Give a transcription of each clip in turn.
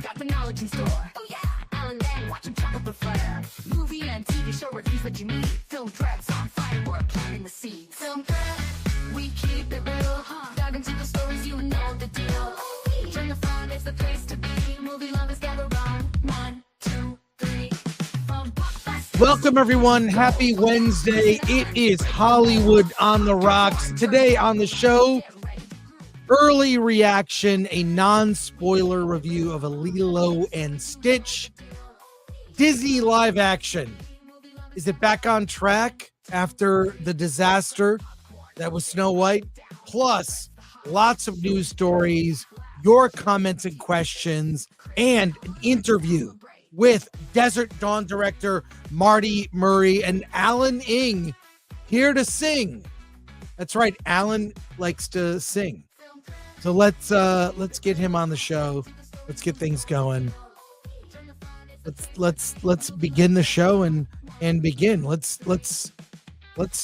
got the knowledge in store. Oh yeah, Alan Ng, watch him chocolate the fire. Movie and TV show reviews that you need. Film preps on fire, we're planting the seeds. Film prep, we keep it real. Dive into the stories, you know the deal. Turn the fun, it's the place to be. Movie lovers gather round. 1, 2, 3. Welcome, everyone. Happy Wednesday. It is Hollywood on the Rocks. Today on the show, early reaction, a non-spoiler review of a Lilo and Stitch. Disney live action. Is it back on track after the disaster that was Snow White? Plus, lots of news stories, your comments and questions, and an interview with Desert Dawn director Marty Murray and Alan Ng here to sing. That's right, Alan likes to sing. So let's get him on the show. Let's get things going. Let's begin the show and begin. Let's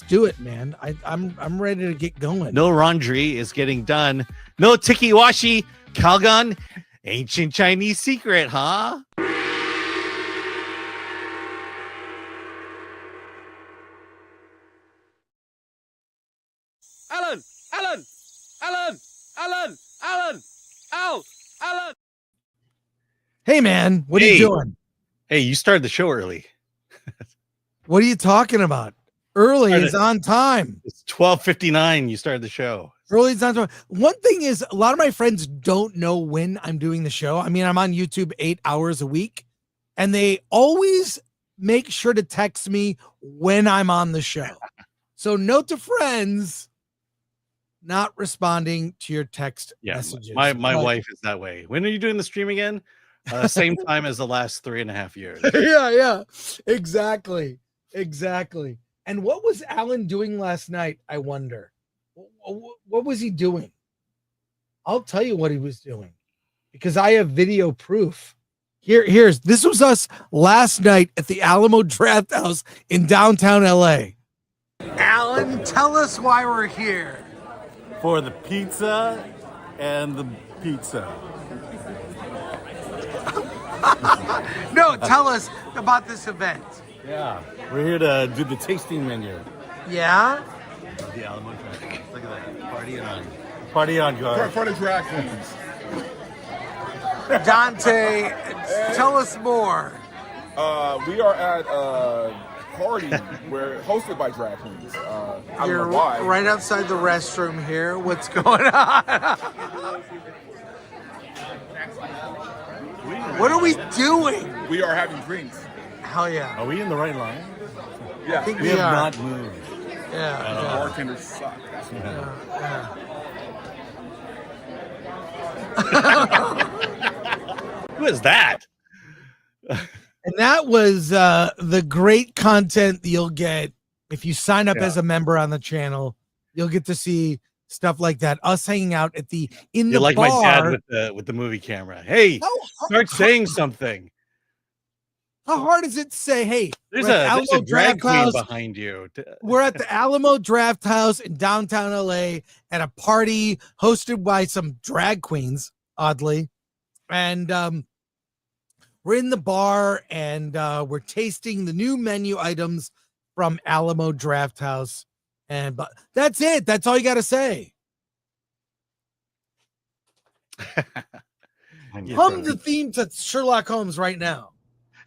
do it, man. I'm ready to get going. No laundry is getting done. No tiki-washi, Calgon, ancient Chinese secret, huh? Alan. Hey, man, what are you doing? Hey, you started the show early. What are you talking about? Early is on time. It's 12:59. You started the show. Early is on time. One thing is, a lot of my friends don't know when I'm doing the show. I mean, I'm on YouTube 8 hours a week, and they always make sure to text me when I'm on the show. So note to friends, not responding to your text messages. My wife is that way. When are you doing the stream again? Same time as the last 3.5 years. Yeah, exactly. And what was Alan doing last night, I wonder? What was he doing? I'll tell you what he was doing, because I have video proof. This was us last night at the Alamo Draft House in downtown LA. Alan, tell us why we're here. For the pizza and the pizza. No, tell us about this event. Yeah, we're here to do the tasting menu. Yeah? The Alamo Draft. Look at that. Party on, guys. For the drag queens. Dante, tell us more. We are at a party where hosted by drag queens. I don't You're know why. right outside the restroom here. What's going on? What are we doing? We are having drinks. Hell yeah. Are we in the right line? Yeah. I think We we have are. not moved. Yeah. Bartenders suck. Who is that? And that was the great content that you'll get if you sign up as a member on the channel. You'll get to see stuff like that. Us hanging out at the in You're the like bar. my dad with the movie camera. Hey, start saying something. How hard is it to say, hey, There's we're at a Alamo drag Draft queen House. behind you. We're at the Alamo Draft House in downtown LA at a party hosted by some drag queens, oddly. And we're in the bar and we're tasting the new menu items from Alamo Draft House. But that's it. That's all you got to say. Hum the theme to Sherlock Holmes right now.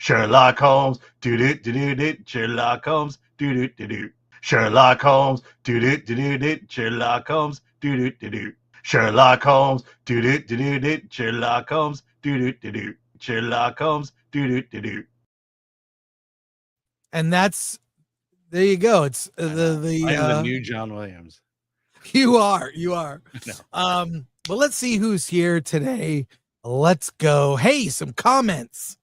Sherlock Holmes, do-do-do-do-do, Sherlock Holmes, do-do-do-do. Sherlock Holmes, do-do-do-do-do, Sherlock Holmes, do-do-do-do. Sherlock Holmes, do-do-do-do-do, Sherlock Holmes, do-do-do-do. Sherlock Holmes, do-do-do-do. And that's, there you go. It's I am the new John Williams. You are. No. But let's see who's here today. Let's go. Hey, some comments.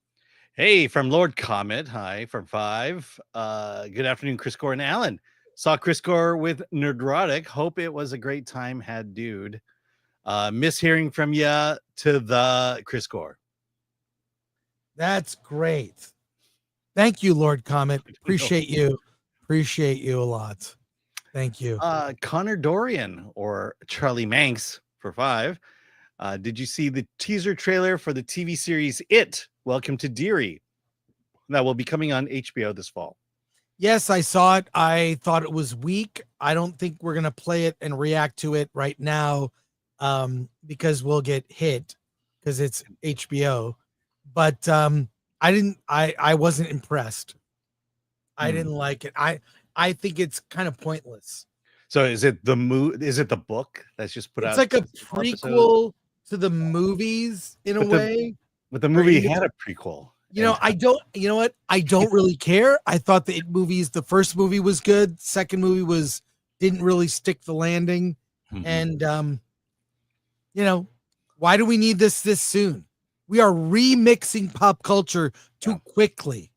Hey, from Lord Comet. Hi, from 5. Good afternoon, Chris Gore and Alan. Saw Chris Gore with Nerdrotic. Hope it was a great time had, dude. Miss hearing from ya to the Chris Gore. That's great. Thank you, Lord Comet. Appreciate you. Appreciate you a lot. Thank you. Connor Dorian or Charlie Manx for 5. Did you see the teaser trailer for the TV series It? Welcome to Deary. That will be coming on HBO this fall. Yes, I saw it. I thought it was weak. I don't think we're gonna play it and react to it right now, because we'll get hit because it's HBO. But I wasn't impressed. I didn't like it. I think it's kind of pointless. So is it is it the book that's just put out? It's like a prequel to the movies in a way. But the movie had a prequel. You know what? I don't really care. I thought the first movie was good. Second movie didn't really stick the landing. And why do we need this soon? We are remixing pop culture too quickly.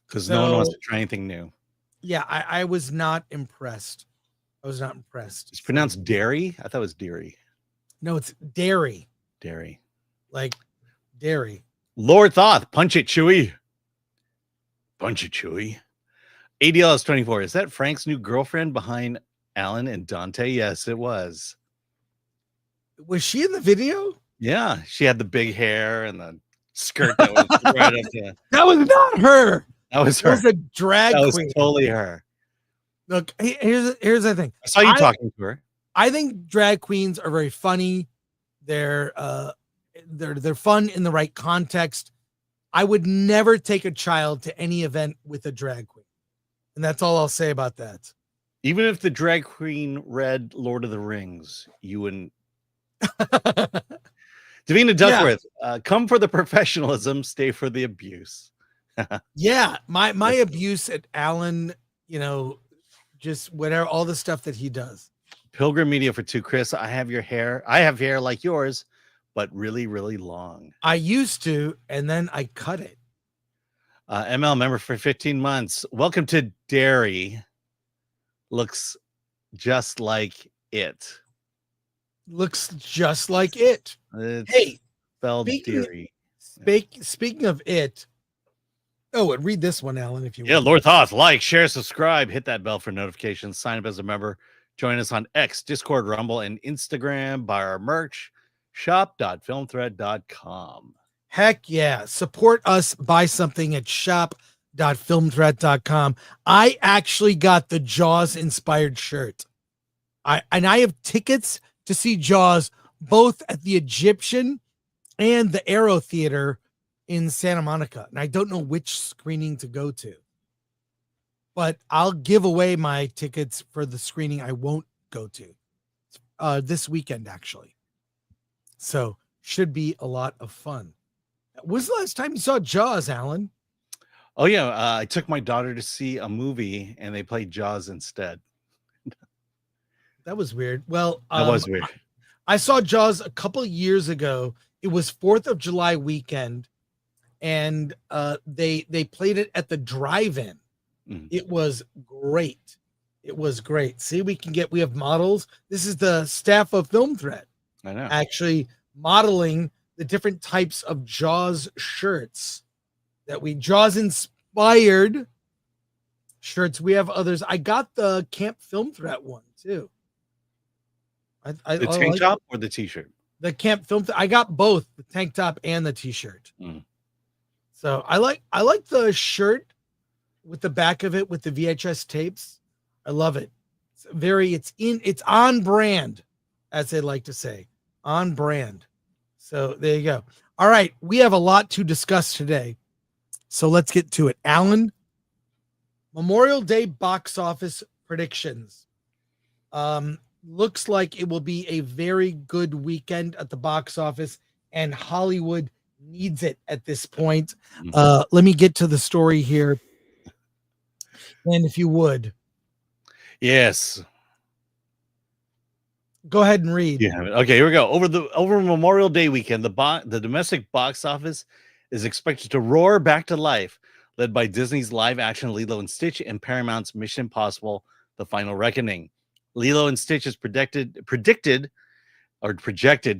Because no one wants to try anything new. Yeah, I was not impressed. It's pronounced dairy. I thought it was Deary. No, it's dairy. Dairy. Like dairy. Lord Thoth, punch it, Chewy. Punch it, Chewy. ADLS 24. Is that Frank's new girlfriend behind Alan and Dante? Yes, it was. Was she in the video? Yeah, she had the big hair and the skirt that was right up to. That was not her. That was her. It was a drag queen. That was totally her. Look, here's the thing. I saw you talking to her. I think drag queens are very funny. They're fun in the right context. I would never take a child to any event with a drag queen. And that's all I'll say about that. Even if the drag queen read Lord of the Rings, you wouldn't. Davina Duckworth, come for the professionalism, stay for the abuse. Yeah, my abuse at Alan, just whatever, all the stuff that he does. Pilgrim Media for 2. Chris, I have hair like yours, but really, really long. I used to, and then I cut it. ML member for 15 months. Welcome to Dairy. Looks just like it. Looks just like it. It's spelled Dairy. Speaking of it, and read this one, Alan, if you want. Yeah, Lord Thoth, like, share, subscribe, hit that bell for notifications, sign up as a member, join us on X, Discord, Rumble, and Instagram. Buy our merch, shop.filmthread.com. Heck yeah. Support us, buy something at shop.filmthread.com. I actually got the Jaws inspired shirt. I have tickets to see Jaws both at the Egyptian and the Aero Theater in Santa Monica. And I don't know which screening to go to. But I'll give away my tickets for the screening I won't go to this weekend, actually. So should be a lot of fun. When's the last time you saw Jaws, Alan? Oh, yeah. I took my daughter to see a movie and they played Jaws instead. That was weird. Well, that was weird. I saw Jaws a couple of years ago. It was 4th of July weekend, and they played it at the drive-in. It was great. It was great. See, we have models. This is the staff of Film Thread. I know. Actually modeling the different types of Jaws shirts that Jaws inspired shirts. We have others. I got the Camp Film Thread one too. The tank top or the t-shirt? The Camp Film. I got both the tank top and the t-shirt. So I like the shirt with the back of it with the VHS tapes. I love it. It's on brand, as they like to say, on brand. So there you go. All right, we have a lot to discuss today, so let's get to it. Alan, Memorial Day box office predictions. Looks like it will be a very good weekend at the box office, and Hollywood needs it at this point. Let me get to the story here. And if you would. Yes. Go ahead and read. Yeah. Okay, here we go. Over Memorial Day weekend, the domestic box office is expected to roar back to life, led by Disney's live action Lilo and Stitch and Paramount's Mission Impossible: The Final Reckoning. Lilo and Stitch is projected to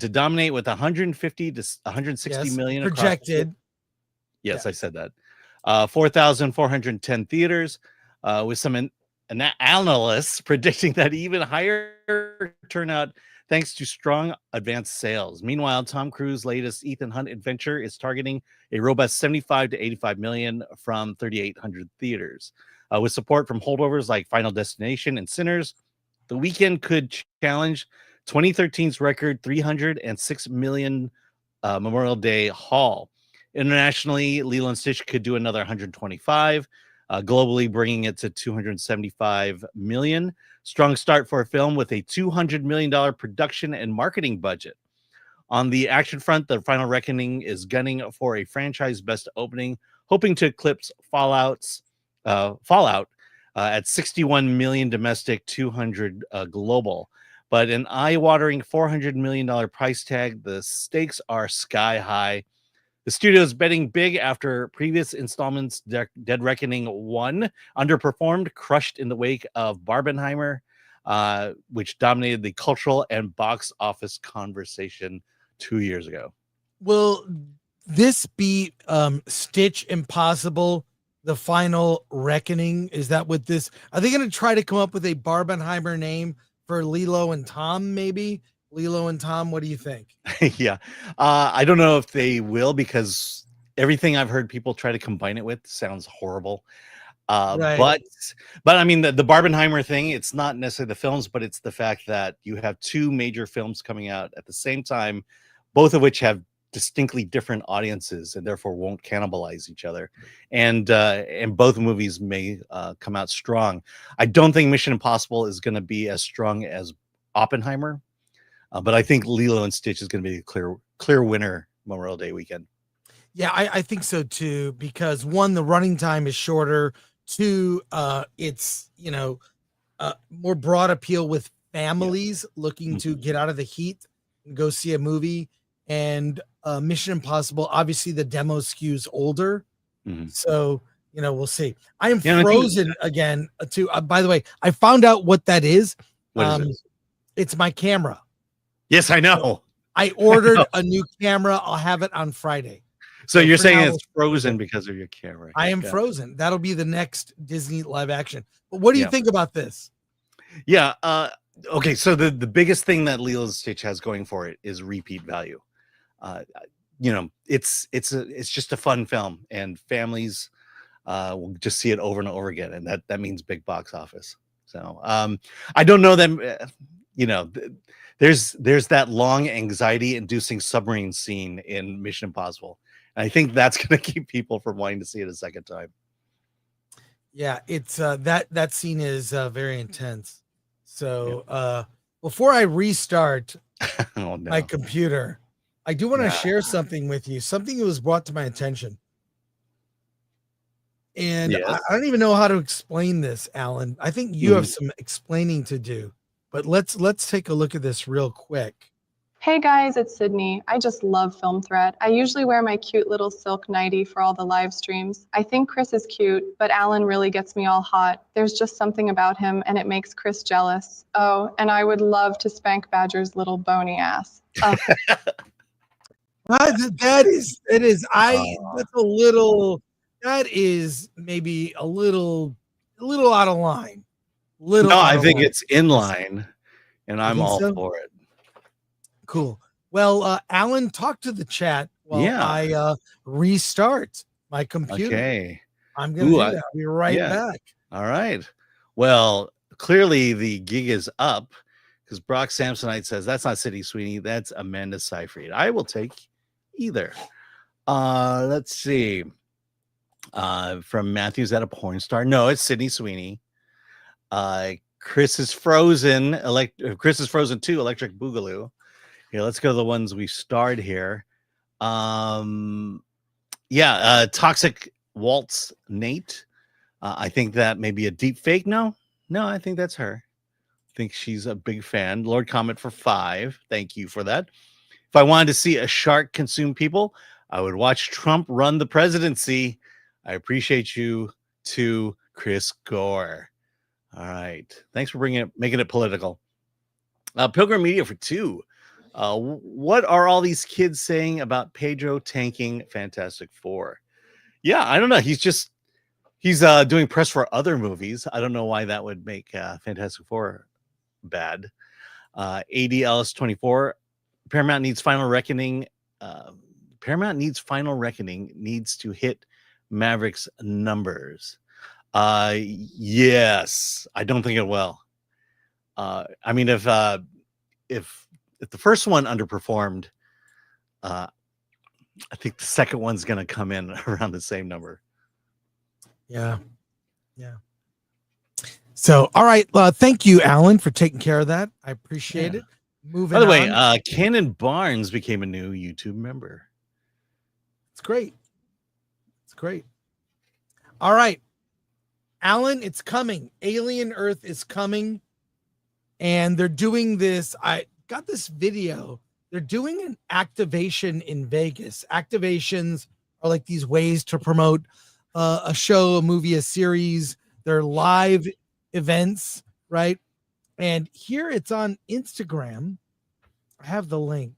dominate with 150 to 160 million projected. Yes, I said that. 4,410 theaters, with some analysts predicting that even higher turnout thanks to strong advanced sales. Meanwhile, Tom Cruise's latest Ethan Hunt adventure is targeting a robust 75 to 85 million from 3,800 theaters. With support from holdovers like Final Destination and Sinners, the weekend could challenge 2013's record 306 million Memorial Day haul. Internationally, Lilo Stitch could do another 125, globally bringing it to 275 million. Strong start for a film with a $200 million production and marketing budget. On the action front, The Final Reckoning is gunning for a franchise best opening, hoping to eclipse Fallout at 61 million domestic, 200 global. But an eye-watering $400 million price tag, the stakes are sky high. The studio is betting big after previous installments, Dead Reckoning 1, underperformed, crushed in the wake of Barbenheimer, which dominated the cultural and box office conversation 2 years ago. Will this be Stitch Impossible, The Final Reckoning? Is that what this? Are they going to try to come up with a Barbenheimer name for Lilo and Tom, maybe? Lilo and Tom, what do you think? Yeah. I don't know if they will, because everything I've heard people try to combine it with sounds horrible. Right. But I mean, the Barbenheimer thing, it's not necessarily the films, but it's the fact that you have two major films coming out at the same time, both of which have distinctly different audiences and therefore won't cannibalize each other. And both movies may come out strong. I don't think Mission Impossible is going to be as strong as Oppenheimer. But I think Lilo and Stitch is going to be a clear winner Memorial Day weekend. Yeah, I think so too, because one, the running time is shorter. Two, it's, more broad appeal with families looking to get out of the heat and go see a movie. And Mission Impossible, obviously the demo skews older. So, we'll see. I am frozen again too. By the way, I found out what that is. What is it? It's my camera. Yes, I know. I ordered a new camera. I'll have it on Friday. So you're saying it's frozen because of your camera. I am frozen. That'll be the next Disney live action. But what do you think about this? Yeah. Okay. So the biggest thing that Lilo and Stitch has going for it is repeat value. It's just a fun film, and families will just see it over and over again, and that means big box office. So I don't know them. There's that long anxiety-inducing submarine scene in Mission Impossible. And I think that's going to keep people from wanting to see it a second time. Yeah, it's that scene is very intense. So before I restart my computer, I do want to share something with you. Something that was brought to my attention. And I don't even know how to explain this, Alan. I think you have some explaining to do. But let's take a look at this real quick. Hey guys, it's Sydney. I just love Film Threat. I usually wear my cute little silk nightie for all the live streams. I think Chris is cute, but Alan really gets me all hot. There's just something about him, and it makes Chris jealous. Oh, and I would love to spank Badger's little bony ass. That is maybe a little out of line. I think it's in line, and I'm all for it. Cool. Well, Alan, talk to the chat while I restart my computer. Okay. I'm going to do that. I'll be right back. All right. Well, clearly the gig is up, because Brock Samsonite says that's not Sydney Sweeney. That's Amanda Seyfried. I will take either. Let's see. From Matthews at a porn star. No, it's Sydney Sweeney. Chris is Frozen. Chris is Frozen 2, Electric Boogaloo. Yeah, let's go to the ones we starred here. Toxic Waltz Nate. I think that may be a deep fake. No, I think that's her. I think she's a big fan. Lord Comet for 5. Thank you for that. If I wanted to see a shark consume people, I would watch Trump run the presidency. I appreciate you too, Chris Gore. All right. Thanks for making it political. Pilgrim Media for 2. What are all these kids saying about Pedro tanking Fantastic Four? Yeah, I don't know. He's doing press for other movies. I don't know why that would make Fantastic Four bad. ADLS24. Paramount needs Final Reckoning. Paramount needs Final Reckoning needs to hit Maverick's numbers. Yes, I don't think it will. I mean, if the first one underperformed, I think the second one's going to come in around the same number. Yeah. So, all right. Thank you, Alan, for taking care of that. I appreciate it. Moving By the on. way, Cannon Barnes became a new YouTube member. It's great. It's great. All right. Alan, it's coming. Alien Earth is coming. And they're doing this. I got this video. They're doing an activation in Vegas. Activations are like these ways to promote a show, a movie, a series. They're live events, right? And here it's on Instagram. I have the link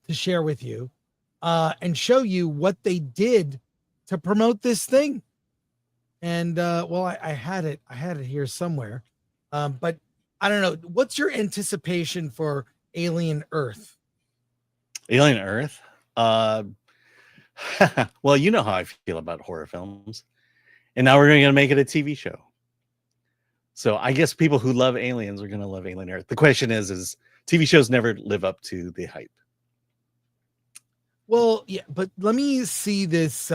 to share with you and show you what they did to promote this thing. And I had it here somewhere. But I don't know. What's your anticipation for Alien Earth? Alien Earth? Well, you know how I feel about horror films. And now we're going to make it a TV show. So I guess people who love aliens are going to love Alien Earth. The question is TV shows never live up to the hype. Well, yeah, but let me see this.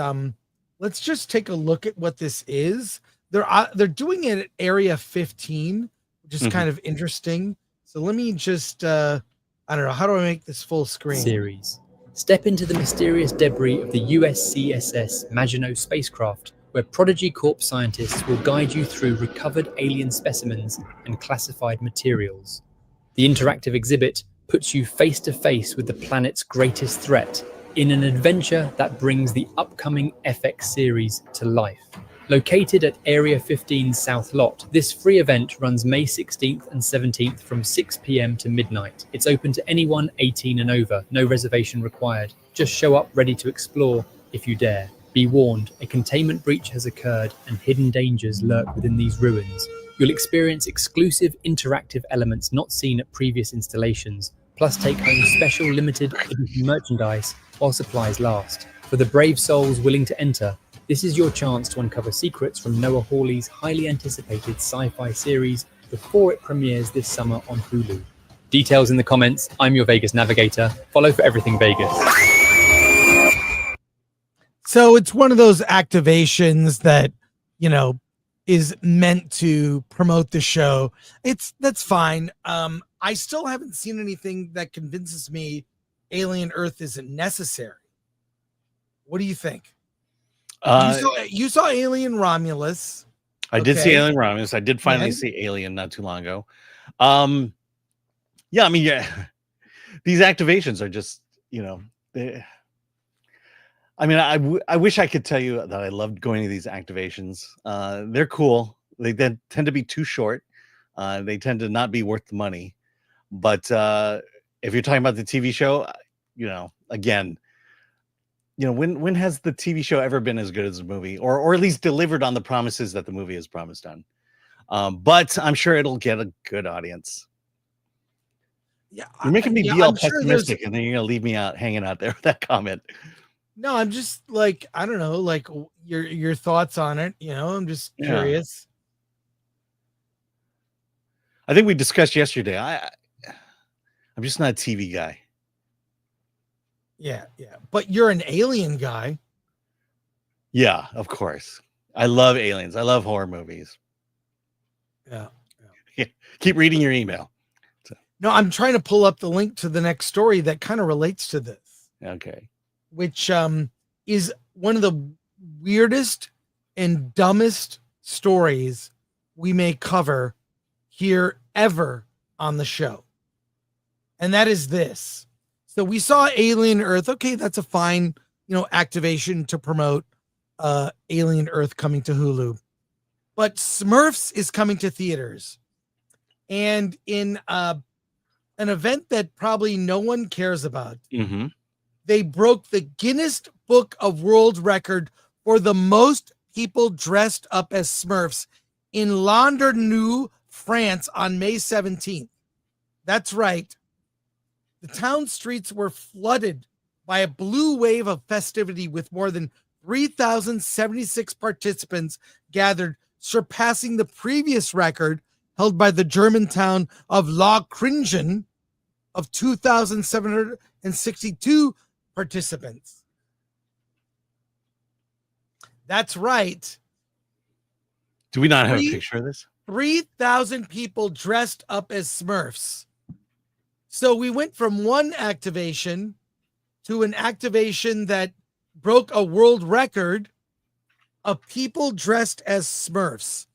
Let's just take a look at what this is. They're doing it at Area 15, which is kind of interesting. So let me just, I don't know, how do I make this full screen? Series. Step into the mysterious debris of the USCSS Maginot spacecraft, where Prodigy Corp scientists will guide you through recovered alien specimens and classified materials. The interactive exhibit puts you face to face with the planet's greatest threat in an adventure that brings the upcoming FX series to life. Located at Area 15 South Lot, this free event runs May 16th and 17th from 6 p.m. to midnight. It's open to anyone 18 and over, no reservation required. Just show up ready to explore if you dare. Be warned, a containment breach has occurred and hidden dangers lurk within these ruins. You'll experience exclusive interactive elements not seen at previous installations, plus take home special limited edition merchandise while supplies last. For the brave souls willing to enter, this is your chance to uncover secrets from Noah Hawley's highly anticipated sci-fi series before it premieres this summer on Hulu. Details in the comments. I'm your Vegas navigator. Follow for everything Vegas. So it's one of those activations that, you know, is meant to promote the show. That's fine. I still haven't seen anything that convinces me Alien Earth isn't necessary. What do you think? You saw Alien Romulus. I did see Alien Romulus. I did finally see Alien not too long ago. Yeah, I mean, these activations are just, you know, I wish I could tell you that I loved going to these activations. They're cool. They tend to be too short. They tend to not be worth the money. But if you're talking about the TV show, you know, again, you know, when has the TV show ever been as good as the movie, or at least delivered on the promises that the movie has promised on? But I'm sure it'll get a good audience. Yeah, you're making me be all pessimistic, and then you're gonna leave me out hanging out there with that comment. No, I'm just like, I don't know, like your thoughts on it. You know, I'm just curious. I think we discussed yesterday. I'm just not a TV guy. Yeah. But you're an alien guy. Yeah, of course. I love aliens. I love horror movies. Yeah. Keep reading your email. No, I'm trying to pull up the link to the next story that kind of relates to this. Okay. Which is one of the weirdest and dumbest stories we may cover here ever on the show. And that is this. So we saw Alien Earth. Okay, that's a fine, you know, activation to promote Alien Earth coming to Hulu. But SMURFS is coming to theaters. And in an event that probably no one cares about, they broke the Guinness Book of World Record for the most people dressed up as SMURFs in Landernau, France on May 17th. That's right. The town streets were flooded by a blue wave of festivity with more than 3,076 participants gathered, surpassing the previous record held by the German town of Lochringen of 2,762 participants. That's right. Do we not have a picture of this? 3,000 people dressed up as Smurfs. So we went from one activation to an activation that broke a world record of people dressed as Smurfs.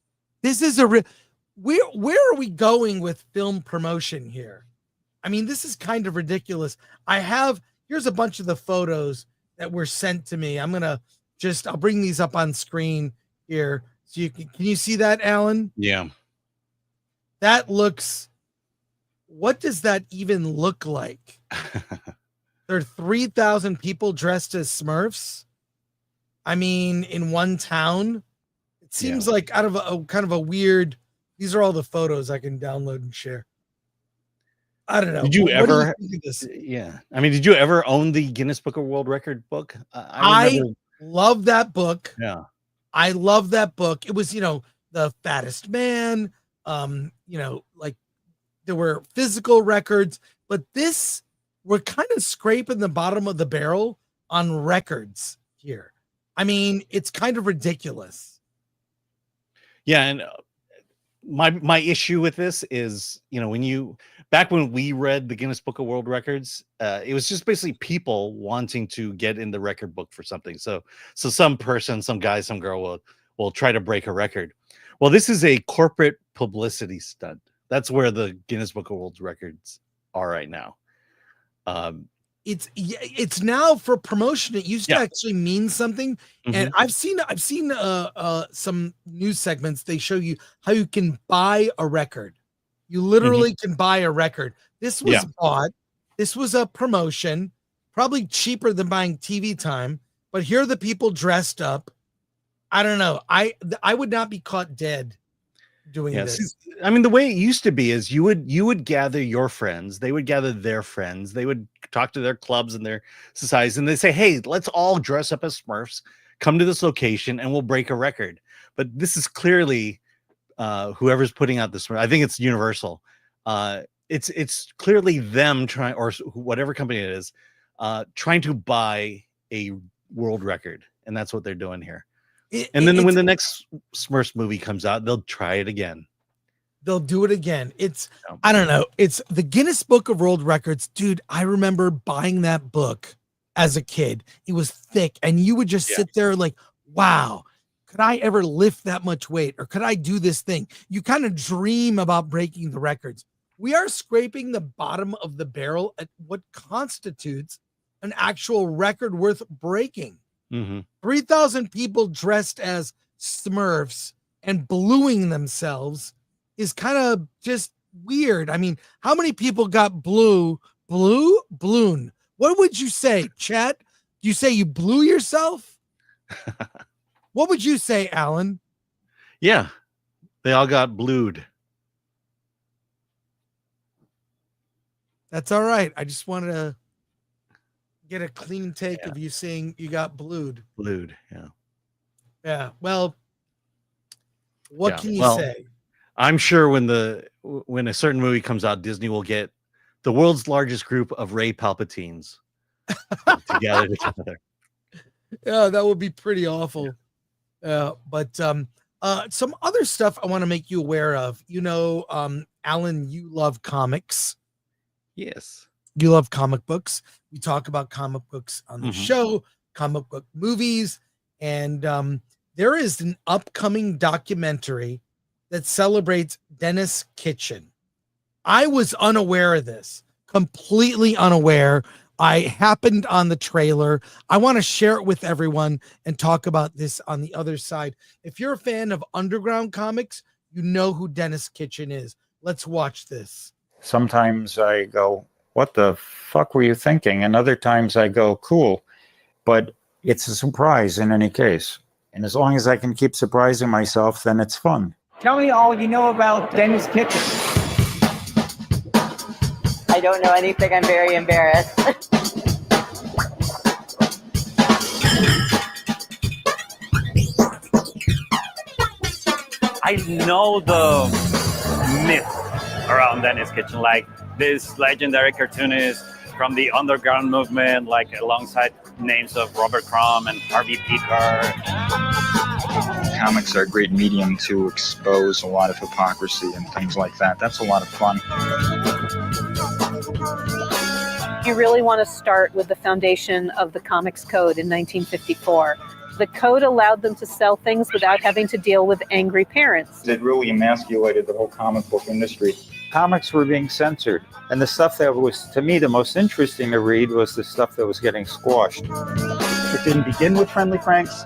This is where are we going with film promotion here? I mean, this is kind of ridiculous. Here's a bunch of the photos that were sent to me. I'll bring these up on screen here. So can you see that, Alan? Yeah. What does that even look like? There are 3,000 people dressed as Smurfs. I mean, in one town, it seems like out of a kind of a weird, these are all the photos I can download and share. I don't know. Did you ever? This? Yeah. I mean, did you ever own the Guinness Book of World Record book? I love that book. Yeah. I love that book. It was, the fattest man. Like there were physical records, but we're kind of scraping the bottom of the barrel on records here. I mean, it's kind of ridiculous. Yeah. And my issue with this is, back when we read the Guinness Book of World Records, it was just basically people wanting to get in the record book for something. So some person, some guy, some girl will try to break a record. Well, this is a corporate publicity stunt. That's where the Guinness Book of World Records are right now. It's now for promotion. It used to actually mean something. Mm-hmm. And I've seen some news segments. They show you how you can buy a record. You literally can buy a record. This was bought. This was a promotion, probably cheaper than buying TV time. But here are the people dressed up. I don't know. I would not be caught dead doing this. I mean, the way it used to be is you would gather your friends. They would gather their friends. They would talk to their clubs and their societies, and they say, "Hey, let's all dress up as Smurfs. Come to this location, and we'll break a record." But this is clearly whoever's putting out this. I think it's Universal. It's clearly them trying, or whatever company it is, trying to buy a world record, and that's what they're doing here. And then when the next Smurfs movie comes out, they'll try it again. They'll do it again. I don't know. It's the Guinness Book of World Records. Dude, I remember buying that book as a kid. It was thick, and you would just sit there like, wow, could I ever lift that much weight? Or could I do this thing? You kind of dream about breaking the records. We are scraping the bottom of the barrel at what constitutes an actual record worth breaking. 3,000 people dressed as Smurfs and bluing themselves is kind of just weird. I mean, how many people got balloon? What would you say, chat? Do you say you blew yourself? What would you say, Alan? Yeah, they all got blued. That's all right. I just wanted to get a clean take of you saying you got blued. Blued, yeah. Yeah. Well, what can you say? I'm sure when a certain movie comes out, Disney will get the world's largest group of Ray Palpatines together. Yeah, that would be pretty awful. But some other stuff I want to make you aware of. Alan, you love comics. Yes. You love comic books. We talk about comic books on the show, comic book movies, and there is an upcoming documentary that celebrates Denis Kitchen. I was unaware of this, completely unaware. I happened on the trailer. I want to share it with everyone and talk about this on the other side. If you're a fan of underground comics, you know who Denis Kitchen is. Let's watch this. Sometimes I go, what the fuck were you thinking? And other times I go, cool. But it's a surprise in any case. And as long as I can keep surprising myself, then it's fun. Tell me all you know about Denis Kitchen. I don't know anything. I'm very embarrassed. I know the myth around Denis Kitchen, like this legendary cartoonist from the underground movement, like alongside names of Robert Crumb and Harvey. Comics are a great medium to expose a lot of hypocrisy and things like that. That's a lot of fun. You really want to start with the foundation of the Comics Code in 1954. The code allowed them to sell things without having to deal with angry parents. It really emasculated the whole comic book industry. Comics were being censored, and the stuff that was, to me, the most interesting to read was the stuff that was getting squashed. It didn't begin with Friendly Franks,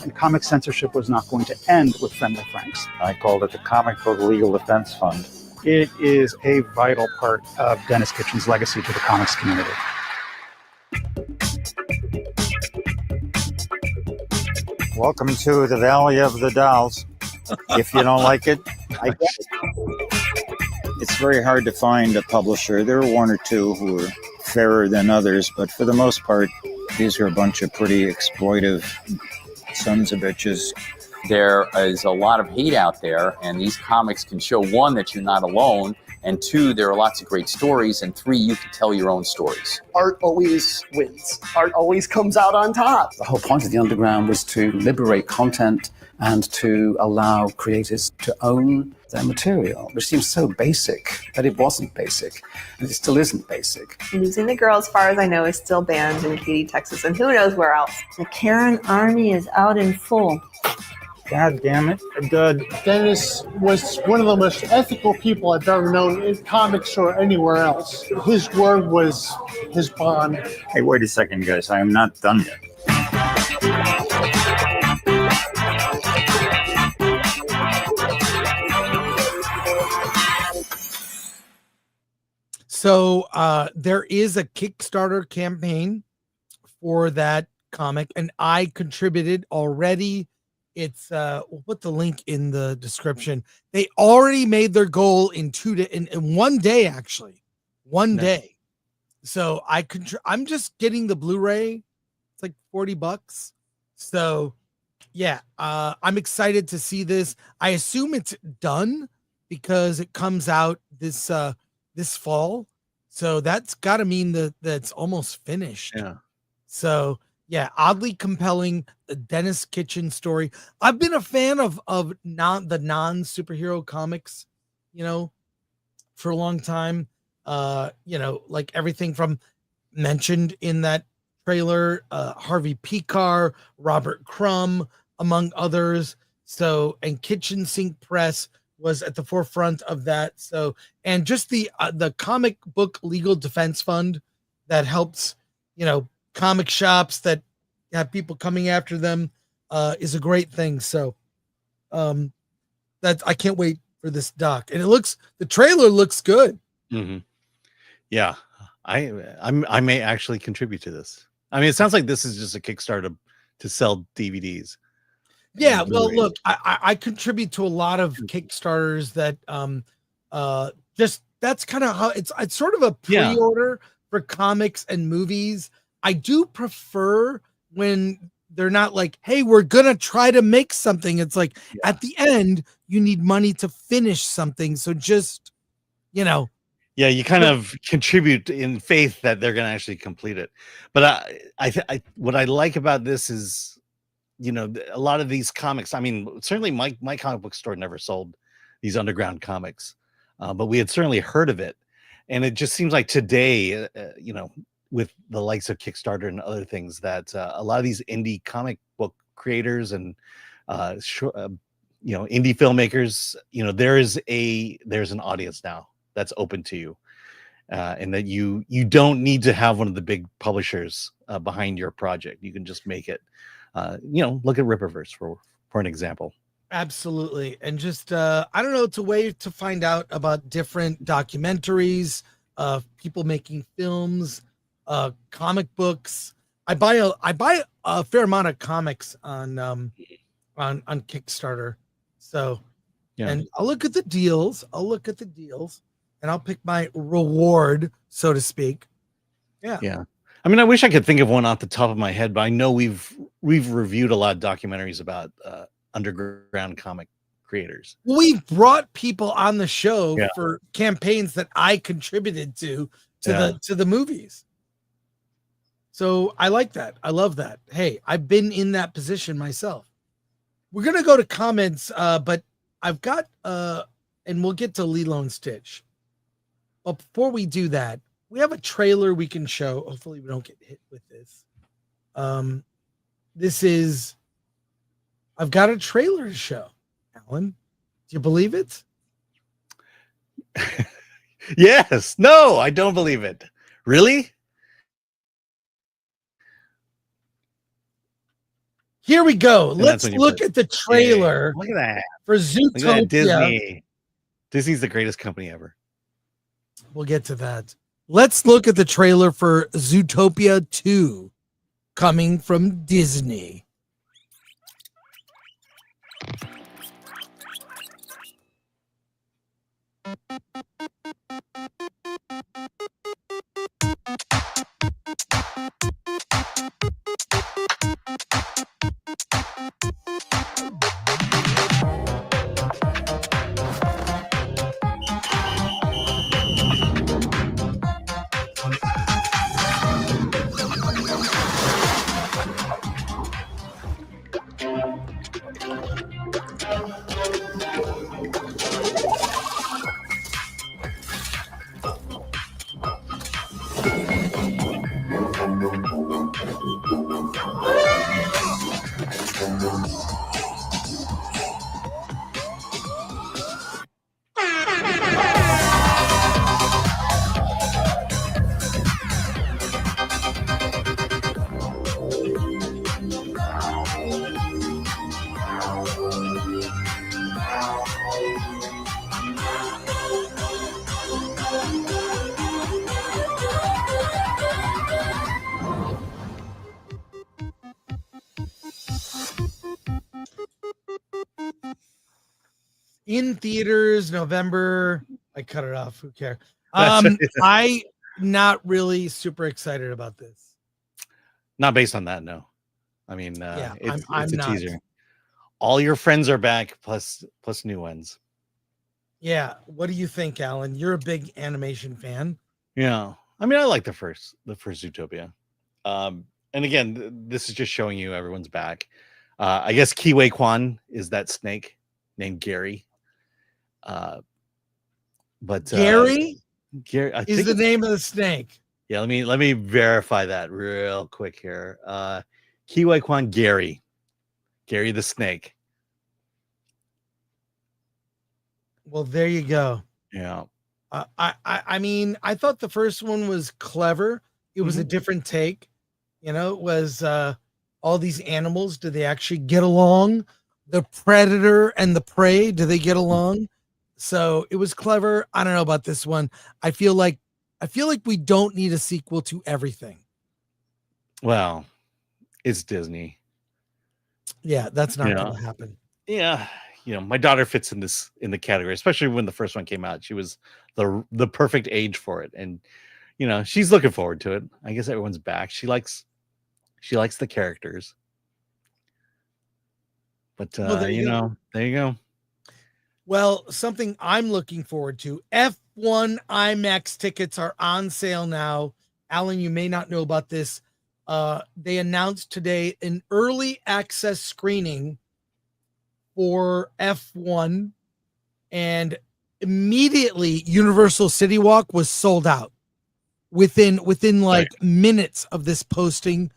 and comic censorship was not going to end with Friendly Franks. I called it the Comic Book Legal Defense Fund. It is a vital part of Denis Kitchen's legacy to the comics community. Welcome to the Valley of the Dolls. If you don't like it, I get it. It's very hard to find a publisher. There are one or two who are fairer than others, but for the most part, these are a bunch of pretty exploitive sons of bitches. There is a lot of hate out there, and these comics can show, one, that you're not alone, and two, there are lots of great stories, and three, you can tell your own stories. Art always wins. Art always comes out on top. The whole point of the underground was to liberate content and to allow creators to own their material, which seems so basic, but it wasn't basic, and it still isn't basic. Losing the Girl, as far as I know, is still banned in Katy, Texas, and who knows where else. The Karen army is out in full. God damn it. Denis was one of the most ethical people I've ever known in comics or anywhere else. His word was his bond. Hey, wait a second, guys. I am not done yet. So there is a Kickstarter campaign for that comic, and I contributed already. It's we'll put the link in the description. They already made their goal in 2 days, in 1 day, actually. One day. So I'm just getting the Blu-ray. It's like $40. So yeah, I'm excited to see this. I assume it's done because it comes out this fall. So that's got to mean that it's almost finished. Yeah. So yeah, oddly compelling, the Denis Kitchen story. I've been a fan of the non-superhero comics, for a long time. Like everything from mentioned in that trailer, Harvey Picar, Robert Crumb, among others. So, and Kitchen Sink Press was at the forefront of that. So, and just the Comic Book Legal Defense Fund that helps, comic shops that have people coming after them is a great thing. So that I can't wait for this doc. And the trailer looks good. Mm-hmm. Yeah. I may actually contribute to this. I mean, it sounds like this is just a Kickstarter to sell DVDs. Yeah, well, look, I contribute to a lot of Kickstarters that just that's kind of how it's sort of a pre-order for comics and movies. I do prefer when they're not like, hey, we're gonna try to make something. It's like at the end, you need money to finish something. So just, Yeah, you kind of contribute in faith that they're gonna actually complete it. But I what I like about this is, a lot of these comics. I mean, certainly my comic book store never sold these underground comics, but we had certainly heard of it, and it just seems like today, with the likes of Kickstarter and other things, that a lot of these indie comic book creators and indie filmmakers, there's an audience now that's open to you, and that you don't need to have one of the big publishers behind your project. You can just make it. Look at Rippaverse for an example. Absolutely. And just I don't know, it's a way to find out about different documentaries, people making films, comic books. I buy a fair amount of comics on Kickstarter. So and I'll look at the deals. and I'll pick my reward, so to speak. Yeah. I mean, I wish I could think of one off the top of my head, but I know we've reviewed a lot of documentaries about underground comic creators. We've brought people on the show Yeah. for campaigns that I contributed to Yeah. the movies. So I like that. I love that. Hey, I've been in that position myself. We're gonna go to comments, but I've got and we'll get to Lilo and Stitch. But before we do that, we have a trailer we can show. Hopefully we don't get hit with this. I've got a trailer to show. Alan, do you believe it? Yes. No, I don't believe it. Really? Here we go. And Let's that's when you look put- at the trailer Look at that. for Look at Zootopia. that Disney. Disney's the greatest company ever. We'll get to that. Let's look at the trailer for Zootopia 2 coming from Disney. In theaters, November. I cut it off. Who cares? I not really super excited about this. Not based on that, no. I mean, Yeah, it's I'm a not. teaser. All your friends are back, plus new ones. Yeah. What do you think, Alan? You're a big animation fan. Yeah, I mean, I like the first Zootopia. And again, this is just showing you everyone's back. I guess Kiwi Kwan is that snake named Gary. But Gary Gary I is think the it's- name of the snake. Yeah, let me verify that real quick here. Kiwi Kwan Gary the snake. Well, there you go. Yeah. I mean, I thought the first one was clever. It was a different take. You know, it was all these animals. Do they actually get along? The predator and the prey, do they get along? So it was clever. I don't know about this one. I feel like we don't need a sequel to everything. Well, it's Disney. Yeah, that's not Yeah. going to happen. Yeah, my daughter fits in the category, especially when the first one came out. She was the perfect age for it, and she's looking forward to it. I guess everyone's back. She likes the characters. But Well, there you go. there you go. Well, something I'm looking forward to. F1 IMAX tickets are on sale now. Alan, you may not know about this. They announced today an early access screening for F1, and immediately Universal City Walk was sold out. Within like minutes of this posting,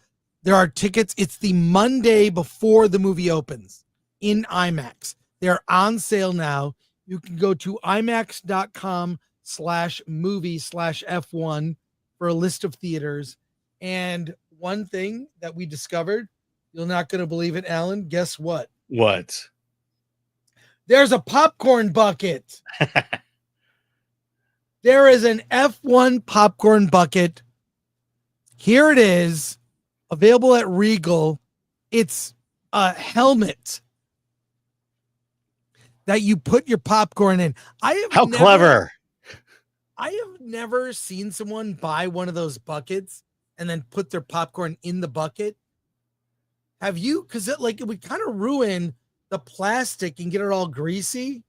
there are tickets. It's the Monday before the movie opens in IMAX. They're on sale now. You can go to imax.com/movie/F1 for a list of theaters. And one thing that we discovered, you're not going to believe it, Alan. Guess what? What? There's a popcorn bucket. There is an F1 popcorn bucket. Here it is, available at Regal. It's a helmet that you put your popcorn in. How clever. I have never seen someone buy one of those buckets and then put their popcorn in the bucket. Have you? Because it would kind of ruin the plastic and get it all greasy.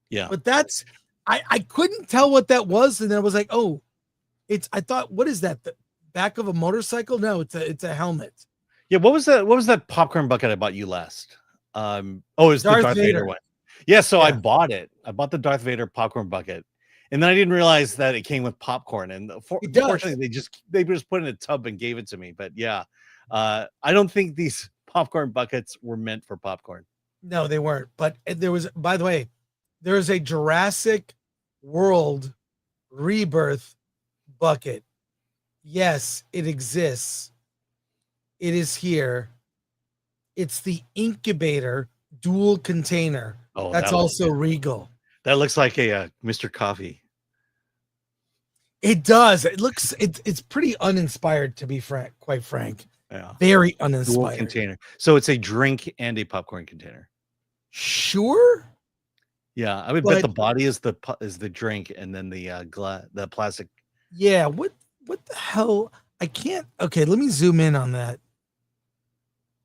Yeah. But that's I couldn't tell what that was, and then I was like, oh, I thought, what is that? The back of a motorcycle? No, it's a helmet. Yeah, what was that popcorn bucket I bought you last? It's the Darth Vader one. Yeah, so I bought it. I bought the Darth Vader popcorn bucket. And then I didn't realize that it came with popcorn. And fortunately, they just put it in a tub and gave it to me. But yeah, I don't think these popcorn buckets were meant for popcorn. No, they weren't. But there was, by the way, there is a Jurassic World Rebirth bucket. Yes, it exists. It is here. It's the incubator dual container. Oh, that's also Regal. That looks like a Mr. Coffee. It does. It looks. It's pretty uninspired, to be quite frank. Yeah. Very uninspired. Dual container. So it's a drink and a popcorn container. Sure. Yeah, I would bet the body is the drink, and then the plastic. Yeah. What the hell? I can't. Okay, let me zoom in on that.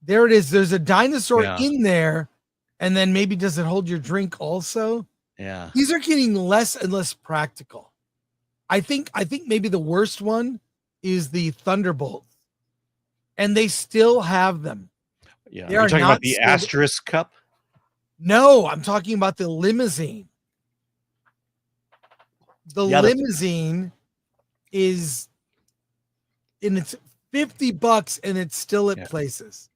There it is. There's a dinosaur in there, and then maybe does it hold your drink also? Yeah. These are getting less and less practical. I think maybe the worst one is the Thunderbolt, and they still have them. Yeah. You're talking about the asterisk cup? No, I'm talking about the limousine. The limousine is, and it's $50 and it's still at places.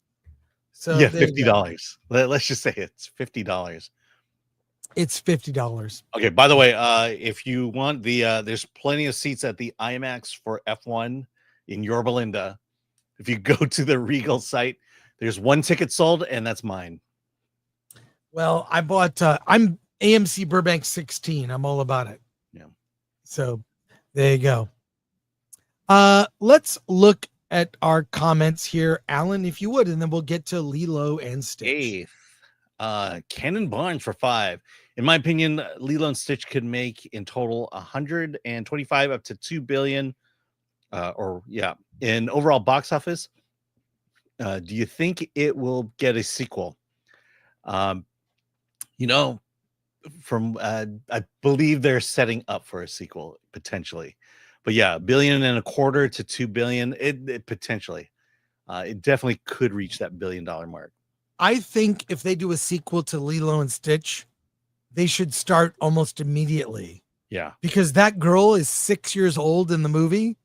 So yeah, $50. Let's just say it's $50. It's $50. Okay. By the way, if you want there's plenty of seats at the IMAX for F1 in Yorba Linda. If you go to the Regal site, there's one ticket sold, and that's mine. Well, I bought. I'm AMC Burbank 16. I'm all about it. Yeah. So there you go. Let's look at our comments here, Alan, if you would, and then we'll get to Lilo and Stitch. Cannon Barnes for 5. In my opinion, Lilo and Stitch could make in total 125 up to 2 billion, in overall box office. Do you think it will get a sequel? I believe they're setting up for a sequel potentially, but yeah, $1.25 billion to 2 billion. It potentially, it definitely could reach that $1 billion mark. I think if they do a sequel to Lilo and Stitch, they should start almost immediately. Yeah. Because that girl is 6 years old in the movie.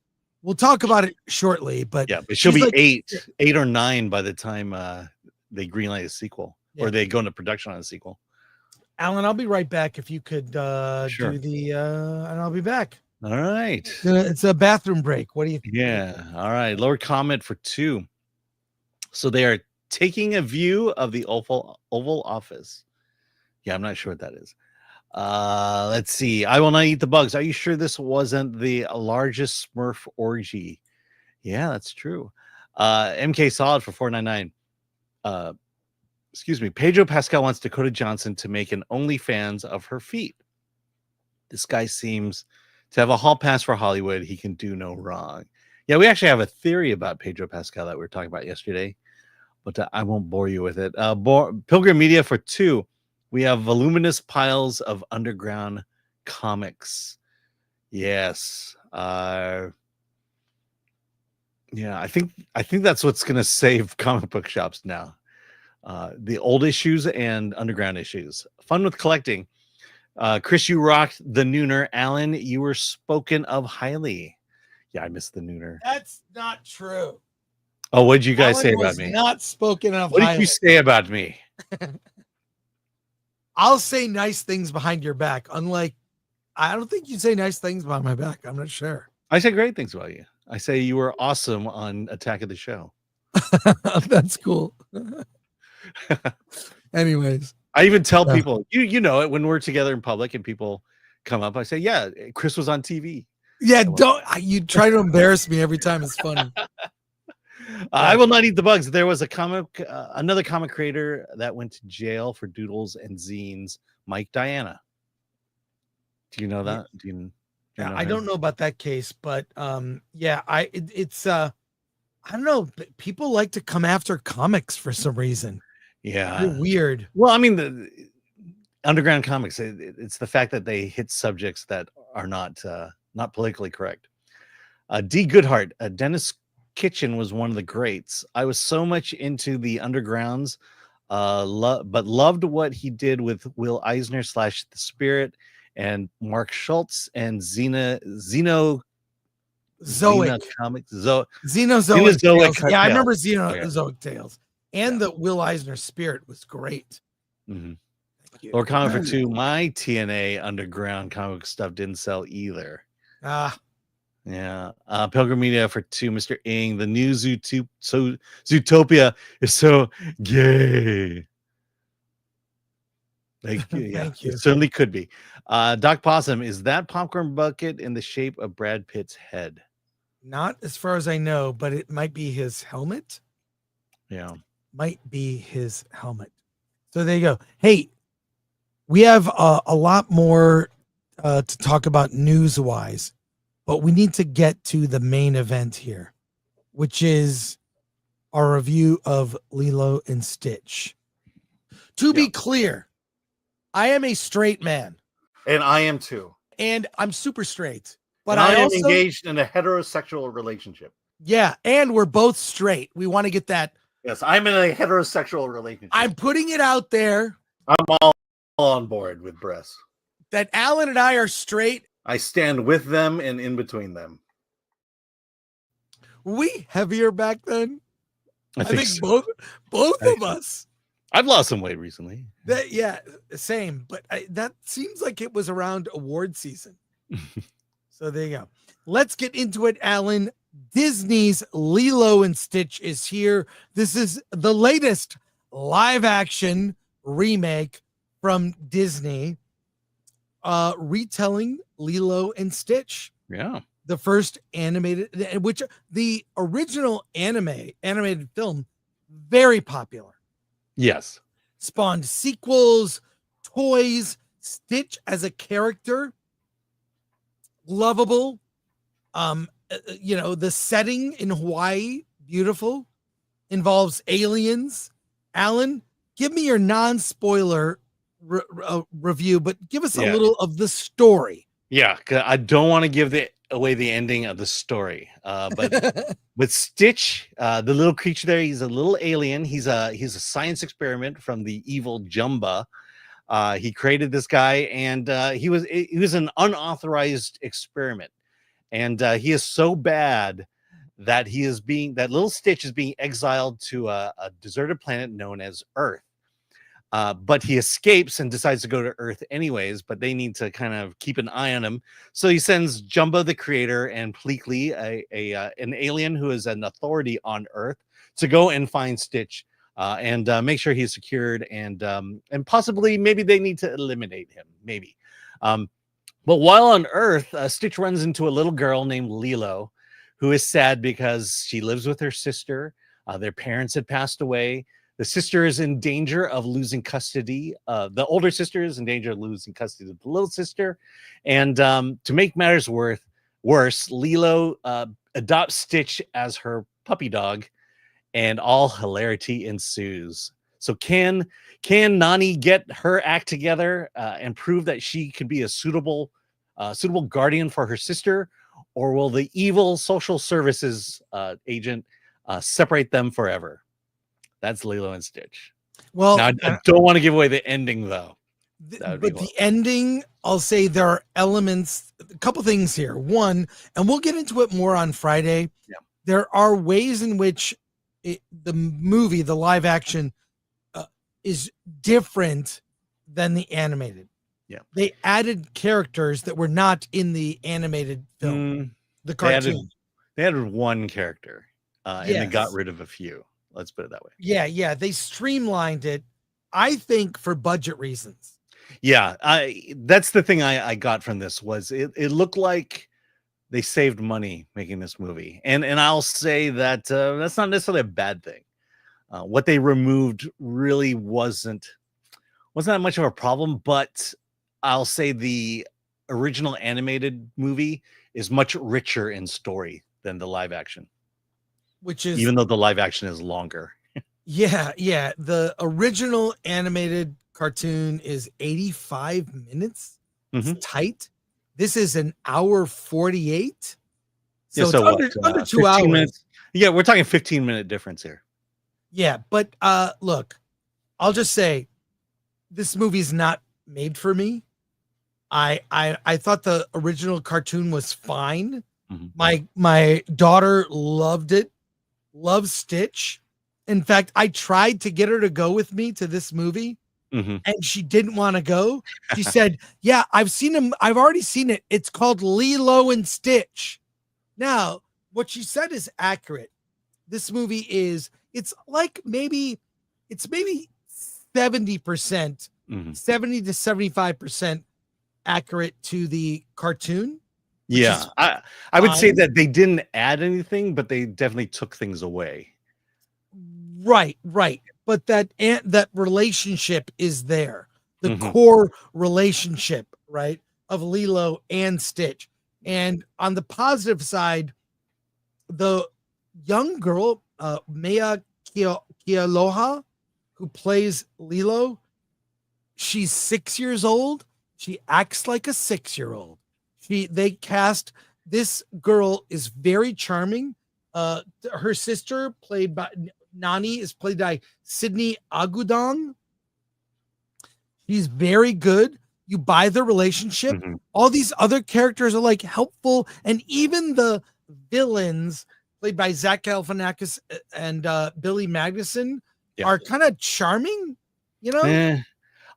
We'll talk about it shortly, but she'll be like 8 or 9 by the time they greenlight a sequel or they go into production on a sequel. Alan, I'll be right back if you could Sure. do the and I'll be back. All right. It's a bathroom break. What do you think? Yeah. All right. Lower comment for 2. So they are taking a view of the Oval Office. Yeah, I'm not sure what that is. Let's see. I will not eat the bugs. Are you sure this wasn't the largest Smurf orgy? Yeah, that's true. MK Solid for 499. Excuse me. Pedro Pascal wants Dakota Johnson to make an OnlyFans of her feet. This guy seems to have a hall pass for Hollywood. He can do no wrong. Yeah, we actually have a theory about Pedro Pascal that we were talking about yesterday, but I won't bore you with it. Pilgrim Media for 2. We have voluminous piles of underground comics. Yes. I think that's what's going to save comic book shops now. The old issues and underground issues. Fun with collecting. Chris, you rocked the Nooner. Alan, you were spoken of highly. Yeah, I missed the Nooner. That's not true. Oh, what did you guys Alan say was about me? Not spoken of What did highly. you say about me? I'll say nice things behind your back. Unlike, I don't think you say nice things behind my back. I'm not sure. I say great things about you. I say you were awesome on Attack of the Show. That's cool. Anyways, I even tell people, you know it when we're together in public and people come up. I say, yeah, Chris was on TV. Yeah, you try to embarrass me every time. It's funny. I will not eat the bugs. There was another comic creator that went to jail for doodles and zines. Mike Diana. Do you know that? Yeah, know I him? don't know about that case, but it's I don't know. People like to come after comics for some reason. Yeah. They're weird. Well, I mean, the underground comics, it's the fact that they hit subjects that are not politically correct. D. Goodhart, Dennis Kitchen was one of the greats. I was so much into the undergrounds, but loved what he did with Will Eisner / The Spirit and Mark Schultz and Xenozoic comics. Xenozoic Tales. Yeah, I remember Cartel. Xenozoic Tales. And the Will Eisner Spirit was great. Mhm. Or Comic for Two, my TNA underground comic stuff didn't sell either. Yeah. Pilgrim Media for 2, Mr. Ing. The new Zootopia is so gay. Like, yeah, Thank you. it certainly could be. Doc Possum, is that popcorn bucket in the shape of Brad Pitt's head? Not as far as I know, but it might be his helmet. Yeah. Might be his helmet. So there you go. Hey, we have a lot more to talk about news-wise, but we need to get to the main event here, which is our review of Lilo and Stitch. To be clear, I am a straight man. And I am too. And I'm super straight. But And I am also engaged in a heterosexual relationship. Yeah, and we're both straight. We want to get that. Yes, I'm in a heterosexual relationship. I'm putting it out there. I'm all on board with breasts. That Alan and I are straight. I stand with them and in between them. Were we heavier back then? I think so. both of us. I've lost some weight recently. Yeah, same. But that seems like it was around award season. So there you go. Let's get into it, Alan. Disney's Lilo and Stitch is here. This is the latest live action remake from Disney, retelling Lilo and Stitch. Yeah. The first animated, which the original animated film, very popular. Yes. Spawned sequels, toys, Stitch as a character, lovable. The setting in Hawaii, beautiful, involves aliens. Alan, give me your non-spoiler review, but give us a little of the story. Yeah, 'cause I don't want to give away the ending of the story. But with Stitch, the little creature there, he's a little alien. He's a science experiment from the evil Jumba. He created this guy, and he was an unauthorized experiment. And he is so bad that that little Stitch is being exiled to a deserted planet known as Earth. But he escapes and decides to go to Earth anyways, but they need to kind of keep an eye on him. So he sends Jumbo the creator and Pleakley, an alien who is an authority on Earth, to go and find Stitch and make sure he's secured, and possibly maybe they need to eliminate him, maybe. But while on Earth, Stitch runs into a little girl named Lilo, who is sad because she lives with her sister. Their parents had passed away. The sister is in danger of losing custody. The older sister is in danger of losing custody of the little sister. And to make matters worse, Lilo adopts Stitch as her puppy dog, and all hilarity ensues. So can Nani get her act together and prove that she could be a suitable guardian for her sister, or will the evil social services agent separate them forever? That's Lilo and Stitch. Well, now, I don't want to give away the ending, though. But the ending, I'll say there are elements, a couple things here. One, and we'll get into it more on Friday. Yeah. There are ways in which the movie, the live action, is different than the animated. Yeah. They added characters that were not in the animated film, the cartoon. They added one character, and they got rid of a few. Let's put it that way. Yeah. They streamlined it, I think, for budget reasons. Yeah, that's the thing I got from this was it looked like they saved money making this movie, and I'll say that that's not necessarily a bad thing. What they removed really wasn't that much of a problem, but I'll say the original animated movie is much richer in story than the live action, which is even though the live action is longer. Yeah. The original animated cartoon is 85 minutes. It's tight. This is an hour 48. So, it's under 2 hours. Minutes. Yeah, we're talking 15-minute difference here. Yeah, but look, I'll just say this movie is not made for me. I thought the original cartoon was fine. My daughter loved it. Loves Stitch. In fact, I tried to get her to go with me to this movie, and she didn't want to go. She said, "Yeah, I've seen him. I've already seen it. It's called Lilo and Stitch." Now, what she said is accurate. This movie is, it's maybe 70%, 70 to 75% accurate to the cartoon. Yeah, I would say that they didn't add anything, but they definitely took things away. Right. But that relationship is there. The core relationship, right, of Lilo and Stitch. And on the positive side, the young girl, Maya Kealoha, who plays Lilo, she's 6 years old. She acts like a 6-year-old. They cast this girl is very charming. Her sister, played by Nani, is played by Sydney Agudong. She's very good. You buy the relationship. All these other characters are like helpful, and even the villains, played by Zach Galifianakis and Billy Magnuson, are kind of charming. You know,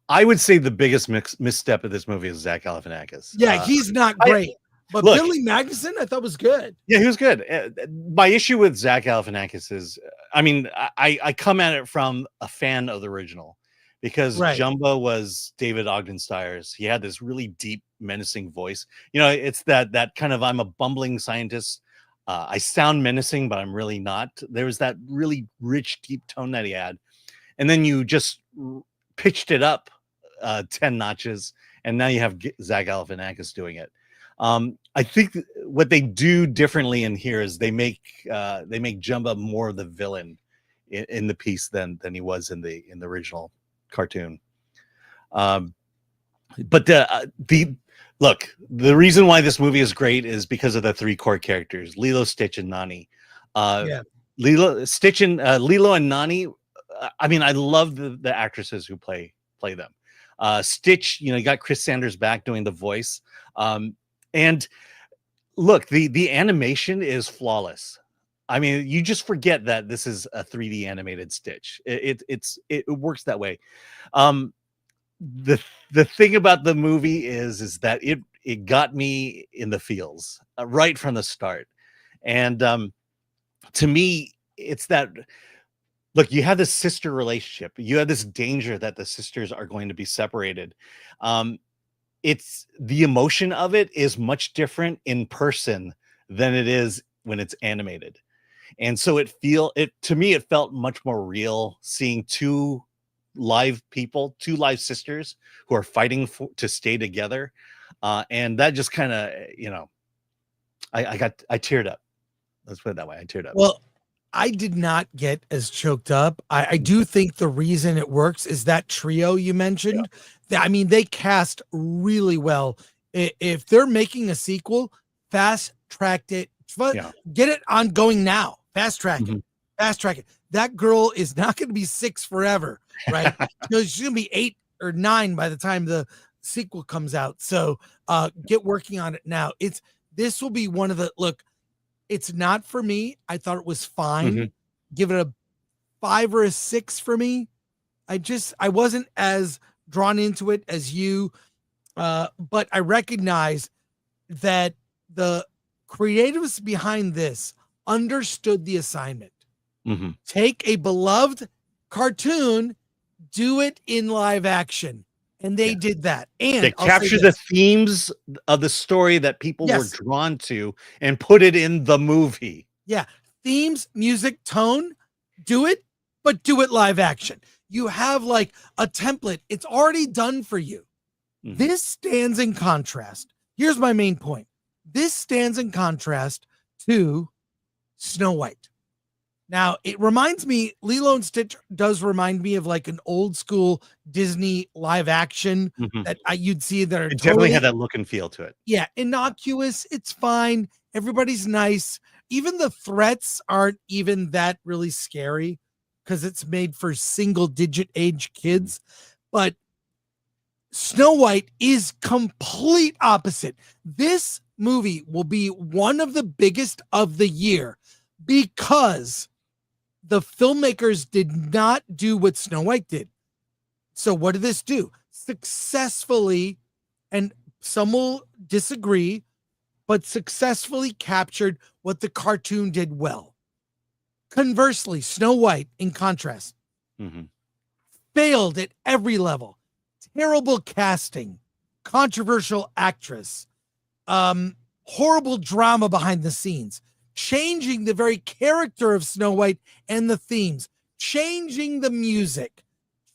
I would say the biggest misstep of this movie is Zach Galifianakis. Yeah, he's not great. But look, Billy Magnuson, I thought was good. Yeah, he was good. My issue with Zach Galifianakis is, I mean, I come at it from a fan of the original, because Jumbo was David Ogden Stiers. He had this really deep, menacing voice. You know, it's that kind of, I'm a bumbling scientist. I sound menacing, but I'm really not. There was that really rich, deep tone that he had. And then you just pitched it up 10 notches, and now you have Zach Galifianakis doing it. I think what they do differently in here is they make Jumbo more of the villain in the piece than he was in the original cartoon. But the reason why this movie is great is because of the three core characters: Lilo, Stitch, and Nani. Lilo, Stitch, and Lilo and Nani. I mean, I love the actresses who play them. Stitch, you got Chris Sanders back doing the voice. And look, the animation is flawless. I mean, you just forget that this is a 3D animated Stitch. It works that way. The thing about the movie is that it got me in the feels right from the start. And to me, it's that, look, you have this sister relationship. You have this danger that the sisters are going to be separated. It's the emotion of it is much different in person than it is when it's animated. And so to me, it felt much more real seeing two live sisters who are fighting to stay together. And that just kind of, I teared up. Let's put it that way. I teared up. Well, I did not get as choked up. I do think the reason it works is that trio you mentioned. Yeah. I mean, they cast really well. If they're making a sequel, fast tracked it. Get it ongoing now. Fast track it. Fast track it. That girl is not going to be 6 forever, right? She's going to be 8 or 9 by the time the sequel comes out. So get working on it now. This will be one of the, look, it's not for me. I thought it was fine. Give it a 5 or a 6 for me. I wasn't as drawn into it as you, but I recognize that the creatives behind this understood the assignment. Take a beloved cartoon, do it in live action. And they did that. And they capture the themes of the story that people were drawn to and put it in the movie. Yeah. Themes, music, tone, do it, but do it live action. You have like a template. It's already done for you. This stands in contrast Here's my main point. This stands in contrast to Snow White. Now, it reminds me, Lilo and Stitch does remind me of like an old school Disney live action that you'd see that are It definitely had that look and feel to it. Yeah, innocuous. It's fine. Everybody's nice. Even the threats aren't even that really scary because it's made for single digit age kids. But Snow White is complete opposite. This movie will be one of the biggest of the year because the filmmakers did not do what Snow White did. So what did this do? Successfully, and some will disagree, but successfully captured what the cartoon did well. Conversely, Snow White, in contrast, failed at every level. Terrible casting, controversial actress, horrible drama behind the scenes, changing the very character of Snow White and the themes, changing the music,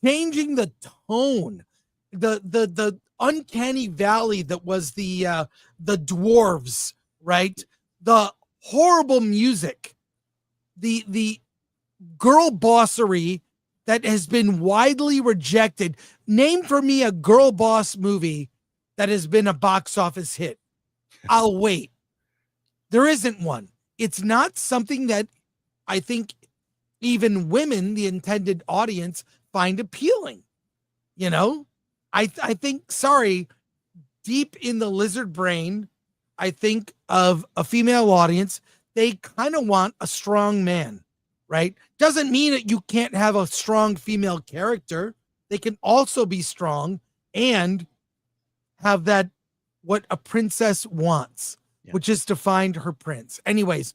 changing the tone, the uncanny valley that was the dwarves, right? The horrible music, the girl bossery that has been widely rejected. Name for me a girl boss movie that has been a box office hit. I'll wait. There isn't one. It's not something that I think even women, the intended audience, find appealing. You know, I think, sorry, deep in the lizard brain, I think of a female audience, they kind of want a strong man, right? Doesn't mean that you can't have a strong female character. They can also be strong and have that, what a princess wants, which is to find her prince. Anyways,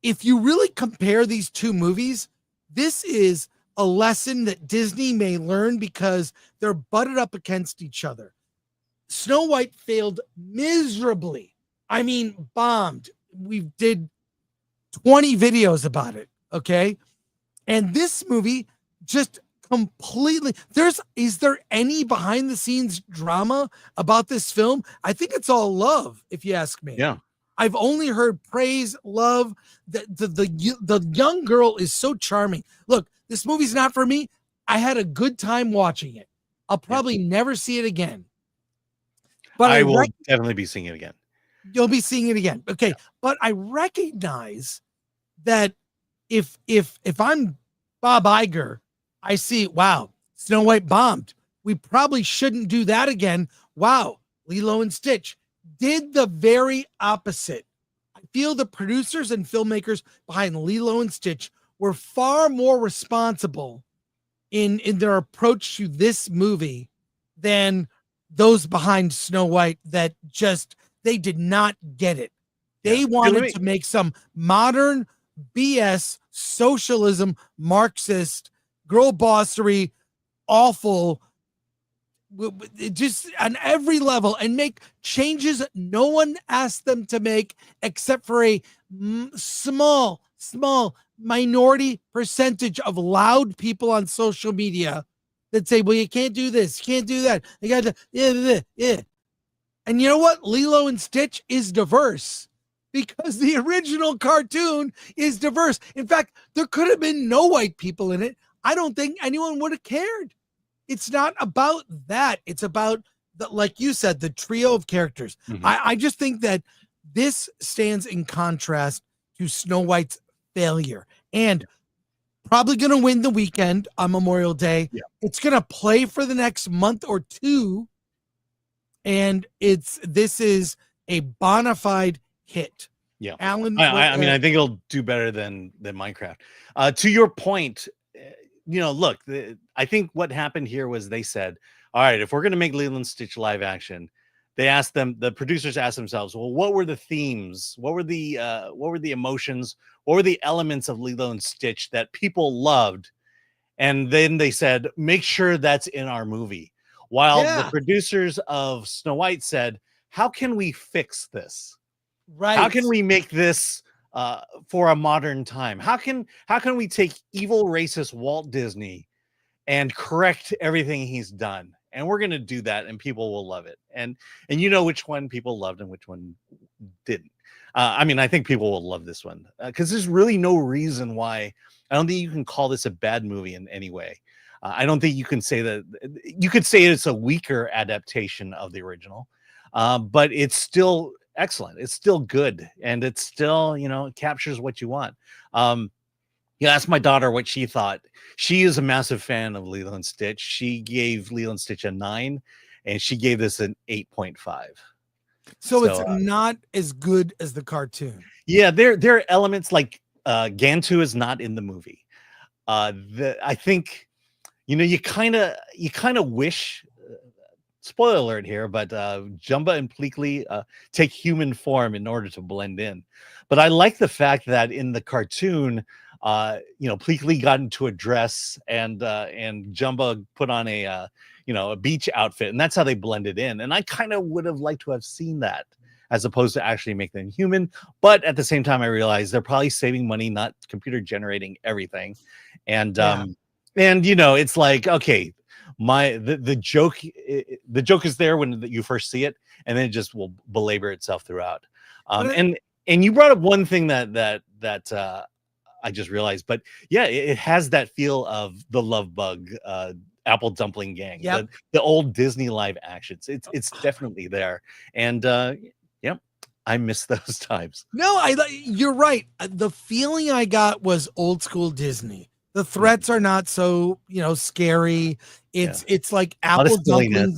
if you really compare these two movies, this is a lesson that Disney may learn because they're butted up against each other. Snow White failed miserably. I mean, bombed. We did 20 videos about it, okay? And this movie just completely, is there any behind the scenes drama about this film? I think it's all love, if you ask me. Yeah. I've only heard praise, love. The young girl is so charming. Look, this movie's not for me. I had a good time watching it. I'll probably never see it again. But I will definitely be seeing it again. You'll be seeing it again. Okay. But I recognize that if I'm Bob Iger, I see, wow, Snow White bombed. We probably shouldn't do that again. Wow, Lilo and Stitch did the very opposite. I feel the producers and filmmakers behind Lilo and Stitch were far more responsible in their approach to this movie than those behind Snow White that just, they did not get it. They wanted to make some modern BS socialism, Marxist, girl bossery, awful, just on every level, and make changes no one asked them to make except for a small minority percentage of loud people on social media that say, well, you can't do this, you can't do that, you got to, yeah. And you know what? Lilo and Stitch is diverse because the original cartoon is diverse. In fact, there could have been no white people in it. I don't think anyone would have cared. It's not about that. It's about, like you said, the trio of characters. I just think that this stands in contrast to Snow White's failure and probably going to win the weekend on Memorial Day. It's going to play for the next month or two. And this is a bona fide hit. Yeah. Alan, I mean, I think it'll do better than Minecraft. To your point, look, I think what happened here was they said, all right, if we're going to make Lilo and Stitch live action, the producers asked themselves, well, what were the themes? What were the emotions? What were the elements of Lilo and Stitch that people loved? And then they said, make sure that's in our movie. While the producers of Snow White said, how can we fix this? Right. How can we make this for a modern time? How can we take evil racist Walt Disney and correct everything he's done and we're going to do that, and people will love it. And you know which one people loved and which one didn't. I mean, I think people will love this one because there's really no reason why. I don't think you can call this a bad movie in any way. I don't think you can say that. You could say it's a weaker adaptation of the original, but it's still excellent. It's still good, and it's still, you know, it captures what you want. You asked my daughter what she thought. She is a massive fan of Lilo and Stitch. She gave Lilo and Stitch a 9, and she gave this an 8.5. So it's not as good as the cartoon. Yeah, there are elements like Gantu is not in the movie. I think, you know, you kind of wish. Spoiler alert here, but Jumba and Pleakley take human form in order to blend in. But I like the fact that in the cartoon, you know, Pleakley got into a dress and Jumba put on a beach outfit, and that's how they blended in. And I kind of would have liked to have seen that as opposed to actually make them human. But at the same time, I realized they're probably saving money, not computer generating everything. And you know, it's like, okay, the joke is there when you first see it, and then it just will belabor itself throughout. And you brought up one thing that I just realized, but yeah, it has that feel of the Love Bug, Apple Dumpling Gang, the old Disney live actions. It's definitely there, and I miss those times. No, you're right. The feeling I got was old school Disney. The threats are not so, you know, scary. It's like Apple Dumpling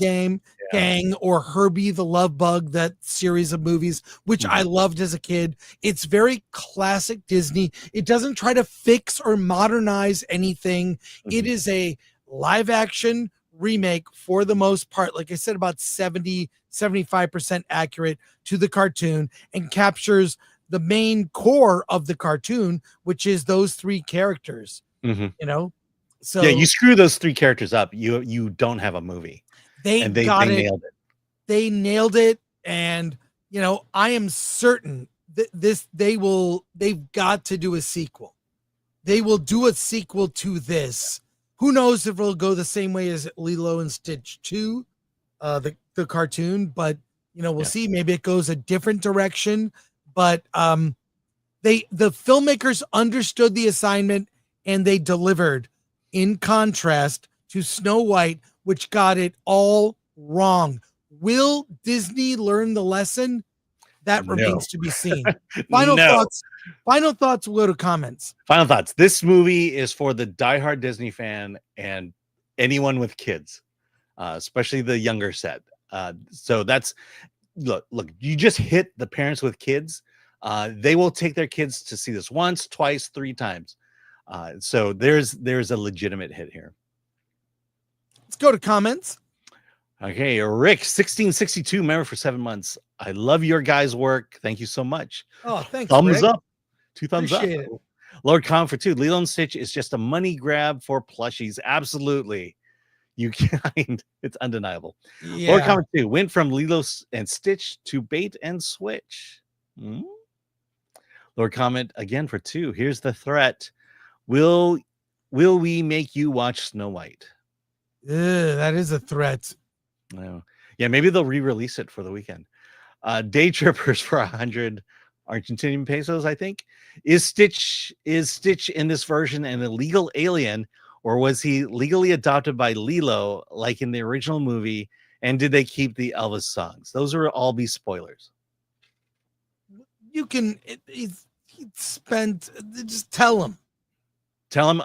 Gang or Herbie the Love Bug, that series of movies, which I loved as a kid. It's very classic Disney. It doesn't try to fix or modernize anything. It is a live action remake for the most part. Like I said, about 75% accurate to the cartoon, and captures the main core of the cartoon, which is those 3 characters. You know, so yeah, you screw those 3 characters up, you don't have a movie. They nailed it. They nailed it, and you know, I am certain that they've got to do a sequel. They will do a sequel to this. Who knows if it'll go the same way as Lilo and Stitch 2, the cartoon, but you know, we'll see. Maybe it goes a different direction, but the filmmakers understood the assignment, and they delivered, in contrast to Snow White, which got it all wrong. Will Disney learn the lesson? That remains to be seen. Final thoughts. We'll go to comments. Final thoughts. This movie is for the diehard Disney fan and anyone with kids, especially the younger set. So that's look. You just hit the parents with kids. They will take their kids to see this once, twice, 3 times. So there's a legitimate hit here. Let's go to comments. Okay, Rick 1662 member for 7 months. I love your guys' work. Thank you so much. Oh, thanks. Thumbs Rick. up. 2 thumbs Appreciate up. it. Lord Con for 2. Lilo and Stitch is just a money grab for plushies. Absolutely. You can't. It's undeniable. Yeah. Lord Con for 2 went from Lilo and Stitch to Bait and Switch. Lord Comment again for 2. Here's the threat. Will we make you watch Snow White? That is a threat. Yeah, maybe they'll re-release it for the weekend. Day Trippers for 100 Argentinian pesos, I think. Is Stitch in this version an illegal alien, or was he legally adopted by Lilo like in the original movie? And did they keep the Elvis songs? Those will all be spoilers. You can spent. Just tell him. Tell him.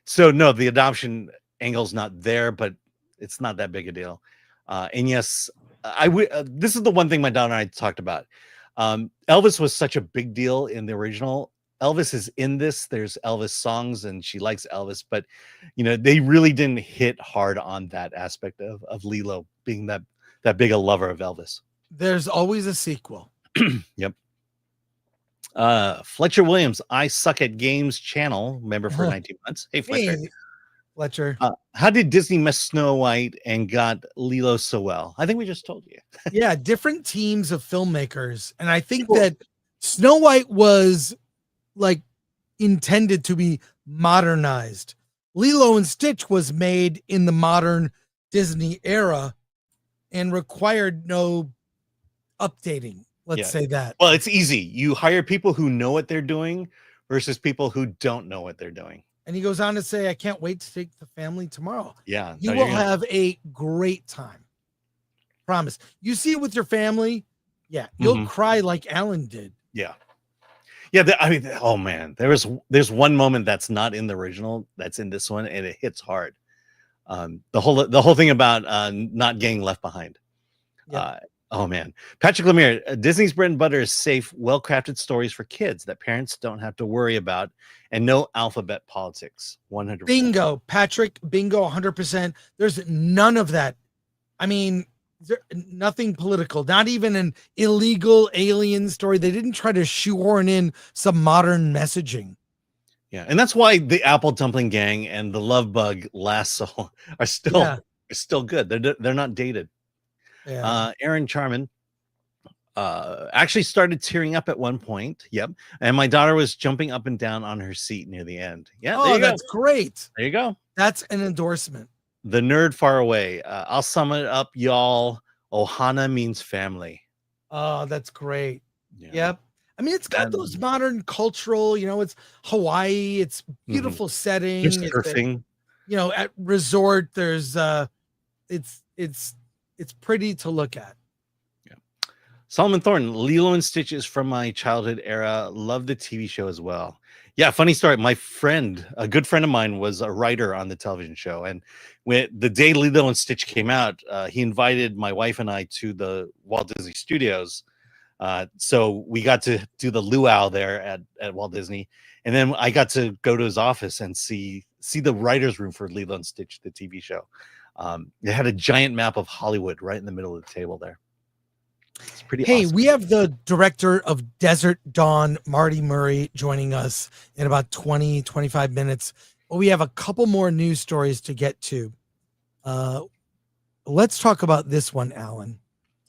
So no, the adoption angle's not there, but it's not that big a deal. And yes, this is the one thing my daughter and I talked about. Elvis was such a big deal in the original. Elvis is in this. There's Elvis songs, and she likes Elvis, but you know, they really didn't hit hard on that aspect of Lilo being that big a lover of Elvis. There's always a sequel. Yep. Fletcher Williams, I Suck at Games channel member for 19 months. Hey, Fletcher. Hey, Fletcher. How did Disney mess Snow White and got Lilo so well? I think we just told you. Yeah, different teams of filmmakers. And I think that Snow White was like intended to be modernized. Lilo and Stitch was made in the modern Disney era and required no updating. Let's say that. Well, it's easy. You hire people who know what they're doing versus people who don't know what they're doing. And he goes on to say, I can't wait to take the family tomorrow. Yeah. You will have a great time. Promise. You see it with your family. Yeah. You'll cry like Alan did. Yeah. Yeah. I mean, oh man, there's one moment that's not in the original that's in this one, and it hits hard. The whole thing about not getting left behind. Yeah. Oh man, Patrick Lemire, Disney's bread and butter is safe, well-crafted stories for kids that parents don't have to worry about, and no alphabet politics. 100%. Bingo, Patrick. Bingo, 100%. There's none of that. I mean, nothing political, not even an illegal alien story. They didn't try to shoehorn in some modern messaging. Yeah, and that's why the Apple Dumpling Gang and the Love Bug Lasso are still good. They're not dated. Yeah. Aaron Charman actually started tearing up at one point. Yep. And my daughter was jumping up and down on her seat near the end. Yeah. Oh, that's great. There you go. That's an endorsement. The Nerd Far Away. I'll sum it up, y'all. Ohana means family. Oh, that's great. Yeah. Yep. I mean, it's got those modern cultural, it's Hawaii. It's beautiful setting. There's surfing. At resort, there's it's pretty to look at. Yeah. Solomon Thornton, Lilo and Stitch is from my childhood era. Love the TV show as well. Yeah, funny story. My friend, a good friend of mine, was a writer on the television show. And when the day Lilo and Stitch came out, he invited my wife and I to the Walt Disney Studios. So we got to do the luau there at Walt Disney. And then I got to go to his office and see the writer's room for Lilo and Stitch, the TV show. It had a giant map of Hollywood right in the middle of the table there. It's pretty awesome. We have the director of Desert Dawn, Marty Murray, joining us in about 20-25 minutes. But we have a couple more news stories to get to. Let's talk about this one, Alan.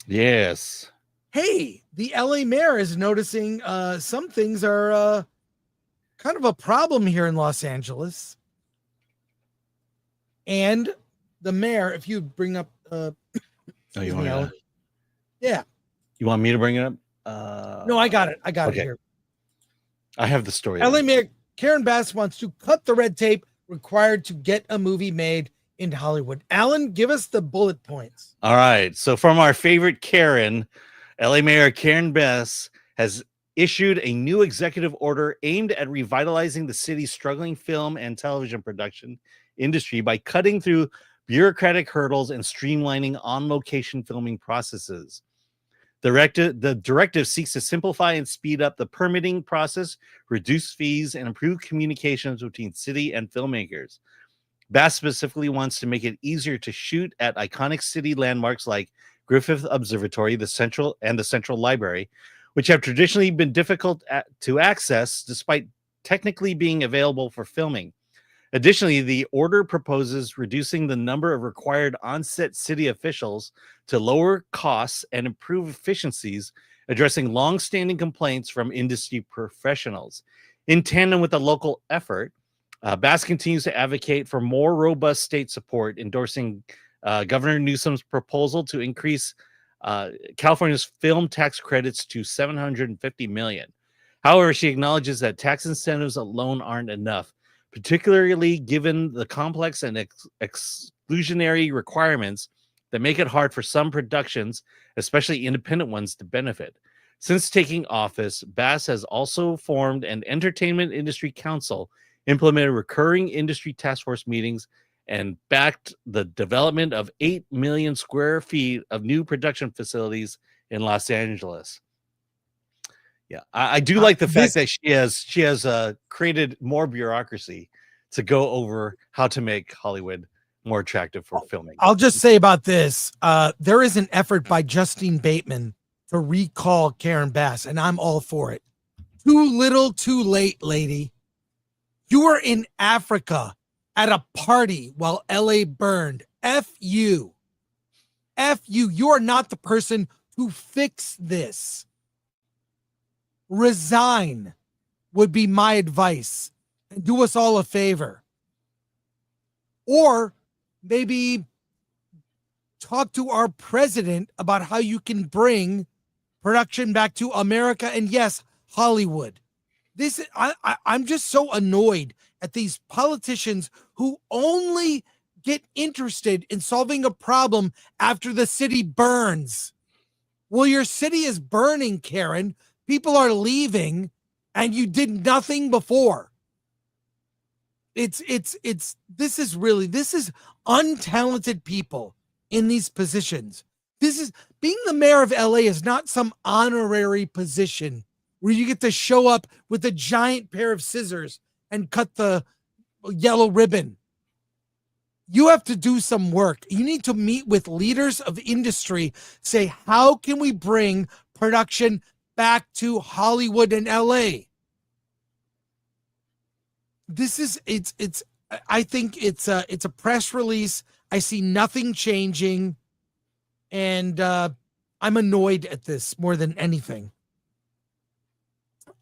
Yes. Hey, the LA mayor is noticing some things are kind of a problem here in Los Angeles. And the mayor, if you bring up you want to? Yeah. You want me to bring it up? No, I got it. I got it here. I have the story. LA Mayor Karen Bass wants to cut the red tape required to get a movie made in Hollywood. Alan, give us the bullet points. All right. So from our favorite Karen, LA Mayor Karen Bass has issued a new executive order aimed at revitalizing the city's struggling film and television production industry by cutting through bureaucratic hurdles and streamlining on-location filming processes. The directive seeks to simplify and speed up the permitting process, reduce fees, and improve communications between city and filmmakers. Bass specifically wants to make it easier to shoot at iconic city landmarks like Griffith Observatory, the Central Library, which have traditionally been difficult to access despite technically being available for filming. Additionally, the order proposes reducing the number of required on-set city officials to lower costs and improve efficiencies, addressing long-standing complaints from industry professionals. In tandem with the local effort, Bass continues to advocate for more robust state support, endorsing Governor Newsom's proposal to increase California's film tax credits to $750 million. However, she acknowledges that tax incentives alone aren't enough, particularly given the complex and exclusionary requirements that make it hard for some productions, especially independent ones, to benefit. Since taking office, Bass has also formed an entertainment industry council, implemented recurring industry task force meetings, and backed the development of 8 million square feet of new production facilities in Los Angeles. Yeah, I do like the fact that she has created more bureaucracy to go over how to make Hollywood more attractive for filming. I'll just say about this. There is an effort by Justine Bateman to recall Karen Bass, and I'm all for it. Too little, too late, lady. You were in Africa at a party while LA burned. F you. F you. You are not the person to fix this. Resign would be my advice, and do us all a favor. Or maybe talk to our president about how you can bring production back to America and, yes, Hollywood. I'm just so annoyed at these politicians who only get interested in solving a problem after the city burns. Well, your city is burning, Karen. People are leaving, and you did nothing before. This is untalented people in these positions. This is being the mayor of LA is not some honorary position where you get to show up with a giant pair of scissors and cut the yellow ribbon. You have to do some work. You need to meet with leaders of industry, say, how can we bring production back to Hollywood and LA? I think it's a press release. I see nothing changing, and I'm annoyed at this more than anything.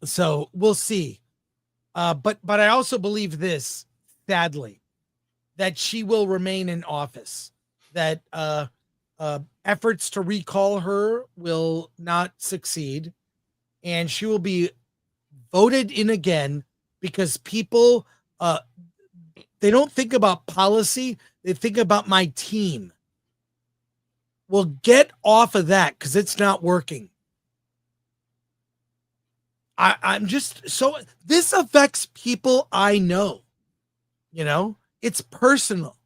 So we'll see. But I also believe this, sadly, that she will remain in office, that efforts to recall her will not succeed, and she will be voted in again because people, they don't think about policy, they think about my team. Well, get off of that because it's not working. I'm just so, this affects people I know, you know, it's personal.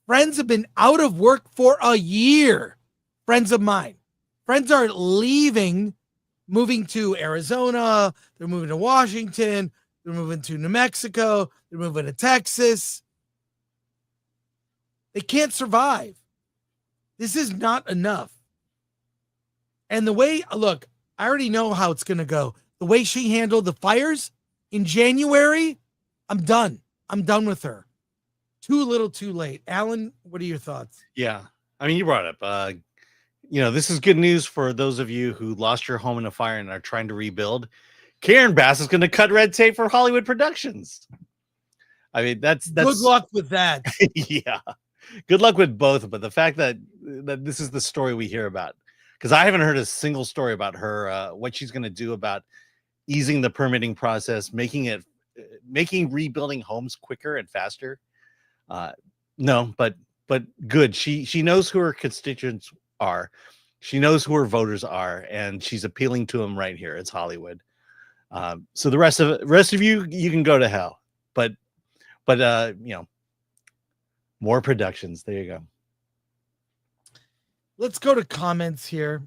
Friends have been out of work for a year. Friends of mine. Friends are leaving, moving to Arizona. They're moving to Washington. They're moving to New Mexico. They're moving to Texas. They can't survive. This is not enough. And the way, look, I already know how it's going to go. The way she handled the fires in January, I'm done. I'm done with her. Too little, too late. Alan, what are your thoughts? Yeah. I mean, you brought up, this is good news for those of you who lost your home in a fire and are trying to rebuild. Karen Bass is going to cut red tape for Hollywood productions. I mean, that's good luck with that. Yeah. Good luck with both. But the fact that this is the story we hear about, because I haven't heard a single story about her, what she's going to do about easing the permitting process, making rebuilding homes quicker and faster. No, but good. She knows who her constituents are. She knows who her voters are, and she's appealing to them right here. It's Hollywood. So the rest of you can go to hell. But more productions. There you go. Let's go to comments here.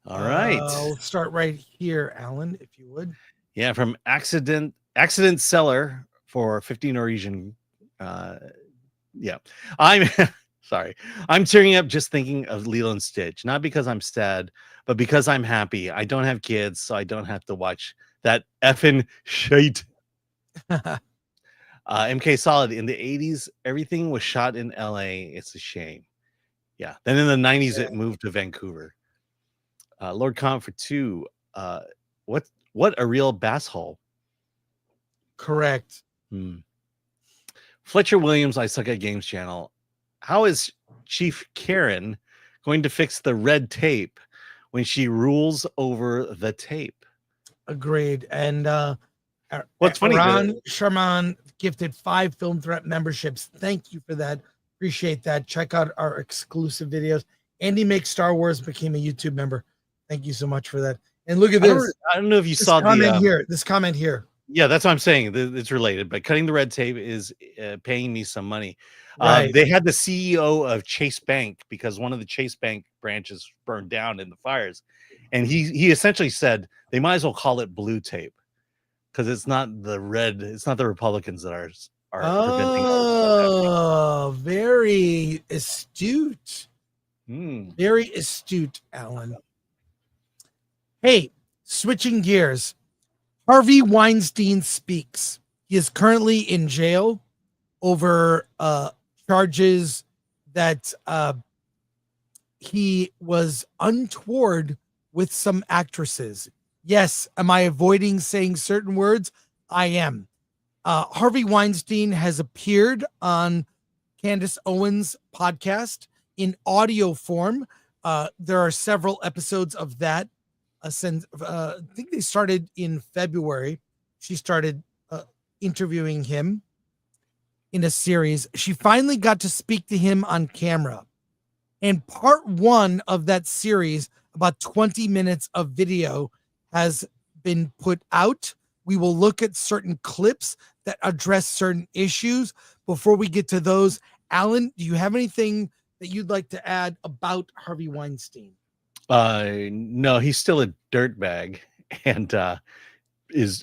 All right. We'll start right here, Alan, if you would. Yeah, from accident seller for 50 Norwegian. Yeah, I'm sorry. I'm tearing up just thinking of Lilo and Stitch, not because I'm sad, but because I'm happy. I don't have kids, so I don't have to watch that effing shite. MK Solid, in the 80s, everything was shot in LA. It's a shame. Yeah. Then in the 90s, it moved to Vancouver. Lord Khan for 2. What a real bass hole. Correct. Fletcher Williams, I Suck at Games channel. How is Chief Karen going to fix the red tape when she rules over the tape? Agreed. And what's funny, Ron Sharman gifted 5 Film Threat memberships. Thank you for that. Appreciate that. Check out our exclusive videos. Andy Makes Star Wars became a YouTube member. Thank you so much for that. And look at this. I don't know if you saw this comment here. Yeah, that's what I'm saying. It's related, but cutting the red tape is paying me some money. Right. They had the CEO of Chase Bank because one of the Chase Bank branches burned down in the fires. And he essentially said they might as well call it blue tape because it's not the red. It's not the Republicans that are preventing. Oh, very astute. Very astute, Alan. Hey, switching gears. Harvey Weinstein speaks. He is currently in jail over charges that he was untoward with some actresses. Yes, am I avoiding saying certain words? I am. Harvey Weinstein has appeared on Candace Owens podcast in audio form. There are several episodes of that. Since I think they started in February. She started interviewing him in a series. She finally got to speak to him on camera. And part 1 of that series, about 20 minutes of video, has been put out. We will look at certain clips that address certain issues. Before we get to those, Alan, do you have anything that you'd like to add about Harvey Weinstein? No, he's still a dirtbag and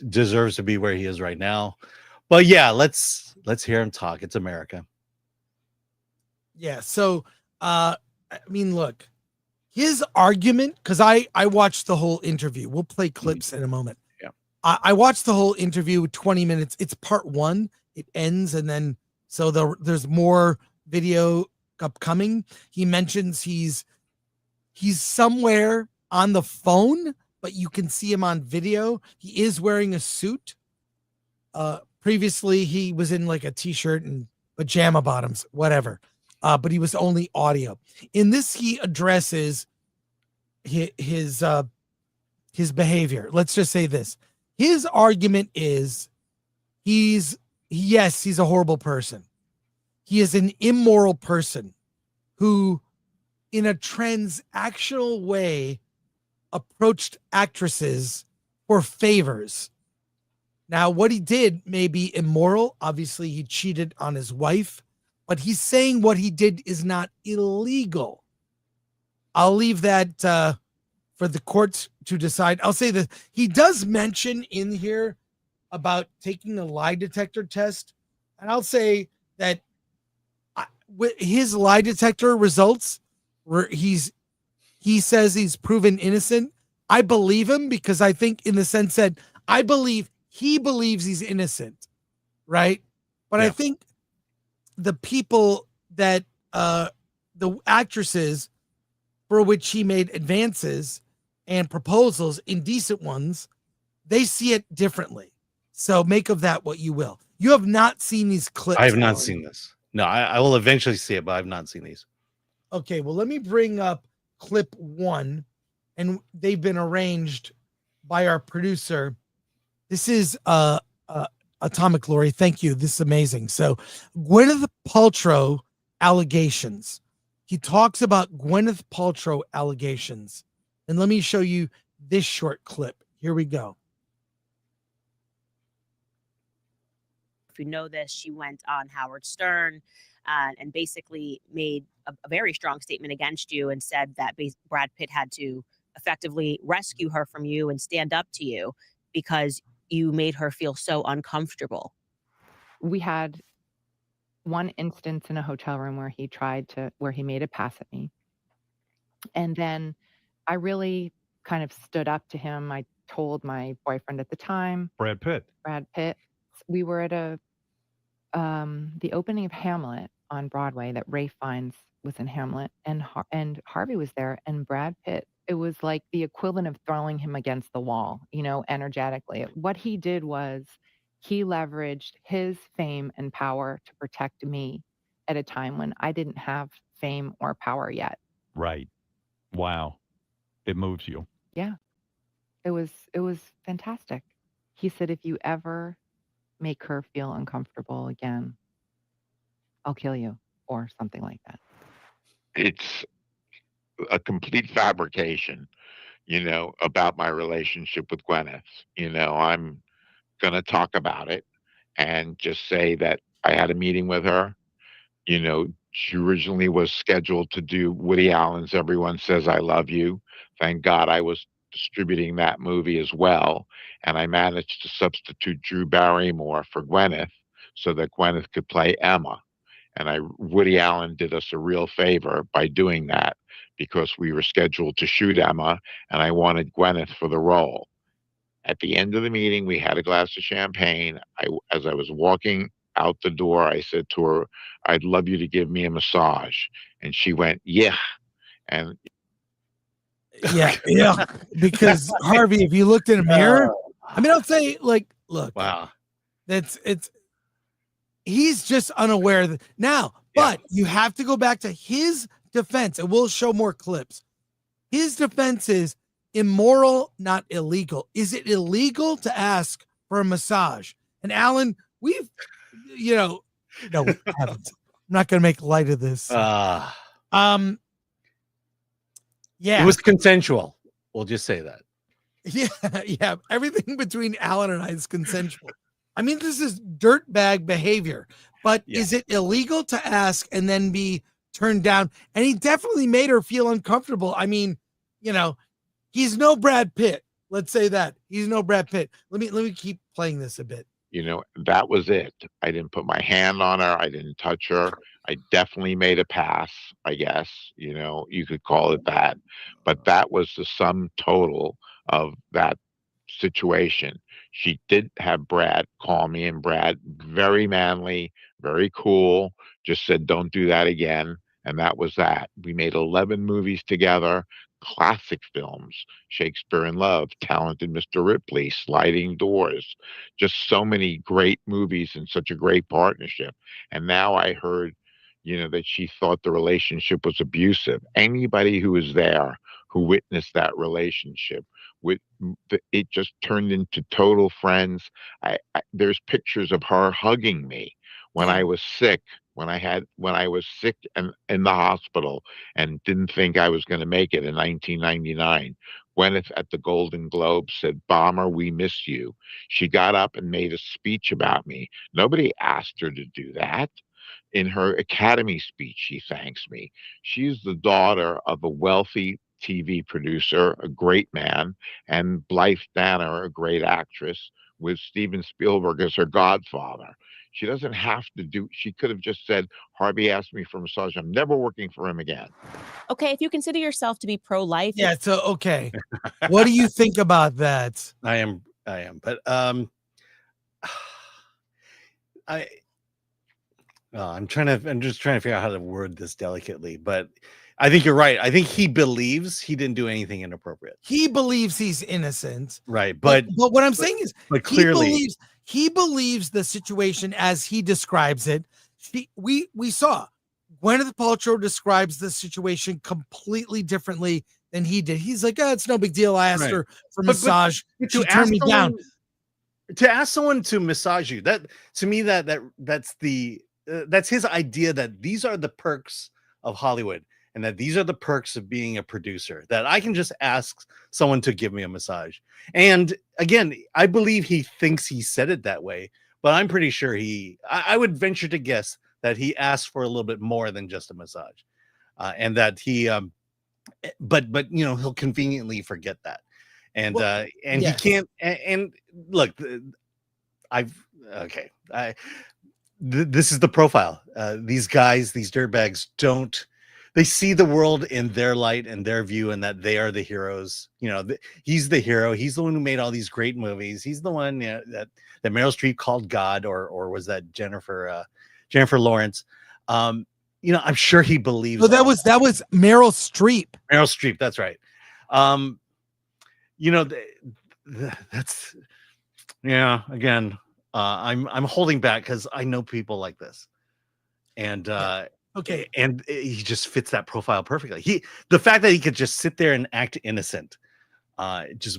deserves to be where he is right now. But yeah, let's hear him talk. It's America. Yeah. So, I mean, look, his argument, because I watched the whole interview. We'll play clips in a moment. Yeah. I watched the whole interview, 20 minutes. It's part 1. It ends, and then so there's more video upcoming. He mentions he's somewhere on the phone, but you can see him on video. He is wearing a suit. Previously, he was in like a t-shirt and pajama bottoms, whatever. But he was only audio. In this, he addresses his behavior. Let's just say this. His argument is he's a horrible person. He is an immoral person who, in a transactional way, approached actresses for favors. Now, what he did may be immoral. Obviously, he cheated on his wife, but he's saying what he did is not illegal. I'll leave that for the courts to decide. I'll say that he does mention in here about taking a lie detector test, and I'll say that with his lie detector results, where he says he's proven innocent, I believe him, because I think in the sense that I believe he believes he's innocent, right? But I think the people that the actresses for which he made advances and proposals, indecent ones, they see it differently. So make of that what you will. You have not seen these clips. I have not seen this. No, I will eventually see it, but I've not seen these. Okay, well, let me bring up clip 1, and they've been arranged by our producer. This is Atomic Glory. Thank you. This is amazing. So Gwyneth Paltrow allegations. He talks about Gwyneth Paltrow allegations. And let me show you this short clip. Here we go. If you know this, she went on Howard Stern and basically made a very strong statement against you and said that Brad Pitt had to effectively rescue her from you and stand up to you because you made her feel so uncomfortable. We had one instance in a hotel room where he made a pass at me. And then I really kind of stood up to him. I told my boyfriend at the time, Brad Pitt. We were at the opening of Hamlet on Broadway that Ralph Fiennes was in Hamlet, and Harvey was there, and Brad Pitt. It was like the equivalent of throwing him against the wall, energetically. What he did was he leveraged his fame and power to protect me at a time when I didn't have fame or power yet. Right. Wow. It moves you. Yeah. It was fantastic. He said, if you ever make her feel uncomfortable again, I'll kill you, or something like that. It's a complete fabrication, about my relationship with Gwyneth. I'm going to talk about it and just say that I had a meeting with her. She originally was scheduled to do Woody Allen's Everyone Says I Love You. Thank God I was distributing that movie as well. And I managed to substitute Drew Barrymore for Gwyneth so that Gwyneth could play Emma. And Woody Allen did us a real favor by doing that, because we were scheduled to shoot Emma and I wanted Gwyneth for the role. At the end of the meeting, we had a glass of champagne. As I was walking out the door, I said to her, I'd love you to give me a massage. And she went, yeah. And yeah, because Harvey, if you looked in a mirror, I'll say, look, wow, he's just unaware now, But you have to go back to his defense, and we'll show more clips. His defense is immoral, not illegal. Is it illegal to ask for a massage? And Alan, no, we haven't. I'm not going to make light of this. Yeah, it was consensual. We'll just say that. Yeah. Everything between Alan and I is consensual. I mean, this is dirtbag behavior. But is it illegal to ask and then be turned down? And he definitely made her feel uncomfortable. I mean, he's no Brad Pitt. Let's say that. He's no Brad Pitt. Let me keep playing this a bit. That was it. I didn't put my hand on her. I didn't touch her. I definitely made a pass, I guess. You could call it that. But that was the sum total of that situation. She did have Brad call me, and Brad, very manly, very cool, just said, don't do that again. And that was that. We made 11 movies together, classic films, Shakespeare in Love, Talented Mr. Ripley, Sliding Doors, just so many great movies and such a great partnership. And now I heard, that she thought the relationship was abusive. Anybody who was there who witnessed that relationship, it just turned into total friends. There's pictures of her hugging me when I was sick, when I was sick and in the hospital and didn't think I was going to make it in 1999. Gwyneth at the Golden Globe said, "Bomber, we miss you." She got up and made a speech about me. Nobody asked her to do that. In her Academy speech, she thanks me. She's the daughter of a wealthy TV producer, a great man, and Blythe Danner, a great actress, with Steven Spielberg as her godfather. She doesn't have to she could have just said, Harvey asked me for a massage. I'm never working for him again. Okay, if you consider yourself to be pro-life. Yeah, so, okay. What do you think about that? I am. But I'm just trying to figure out how to word this delicately, but I think you're right. I think he believes he didn't do anything inappropriate. He believes he's innocent. Right. But what I'm saying is, but clearly he believes the situation as he describes it. We saw Gwyneth Paltrow describes the situation completely differently than he did. He's like, it's no big deal. I asked her for massage. She turned me down. To ask someone to massage you, that to me, that's his idea that these are the perks of Hollywood, and that these are the perks of being a producer, that I can just ask someone to give me a massage. And again, I believe he thinks he said it that way, but I'm pretty sure I would venture to guess that he asked for a little bit more than just a massage, and that he, but he'll conveniently forget that. And he can't, and look, this is the profile. These guys, these dirtbags they see the world in their light and their view, and that they are the heroes. He's the hero. He's the one who made all these great movies. He's the one that Meryl Streep called God, or was that Jennifer Lawrence? I'm sure he believes. No, that was Meryl Streep. Meryl Streep. That's right. That's again, I'm holding back because I know people like this, and okay, and he just fits that profile perfectly. The fact that he could just sit there and act innocent, it just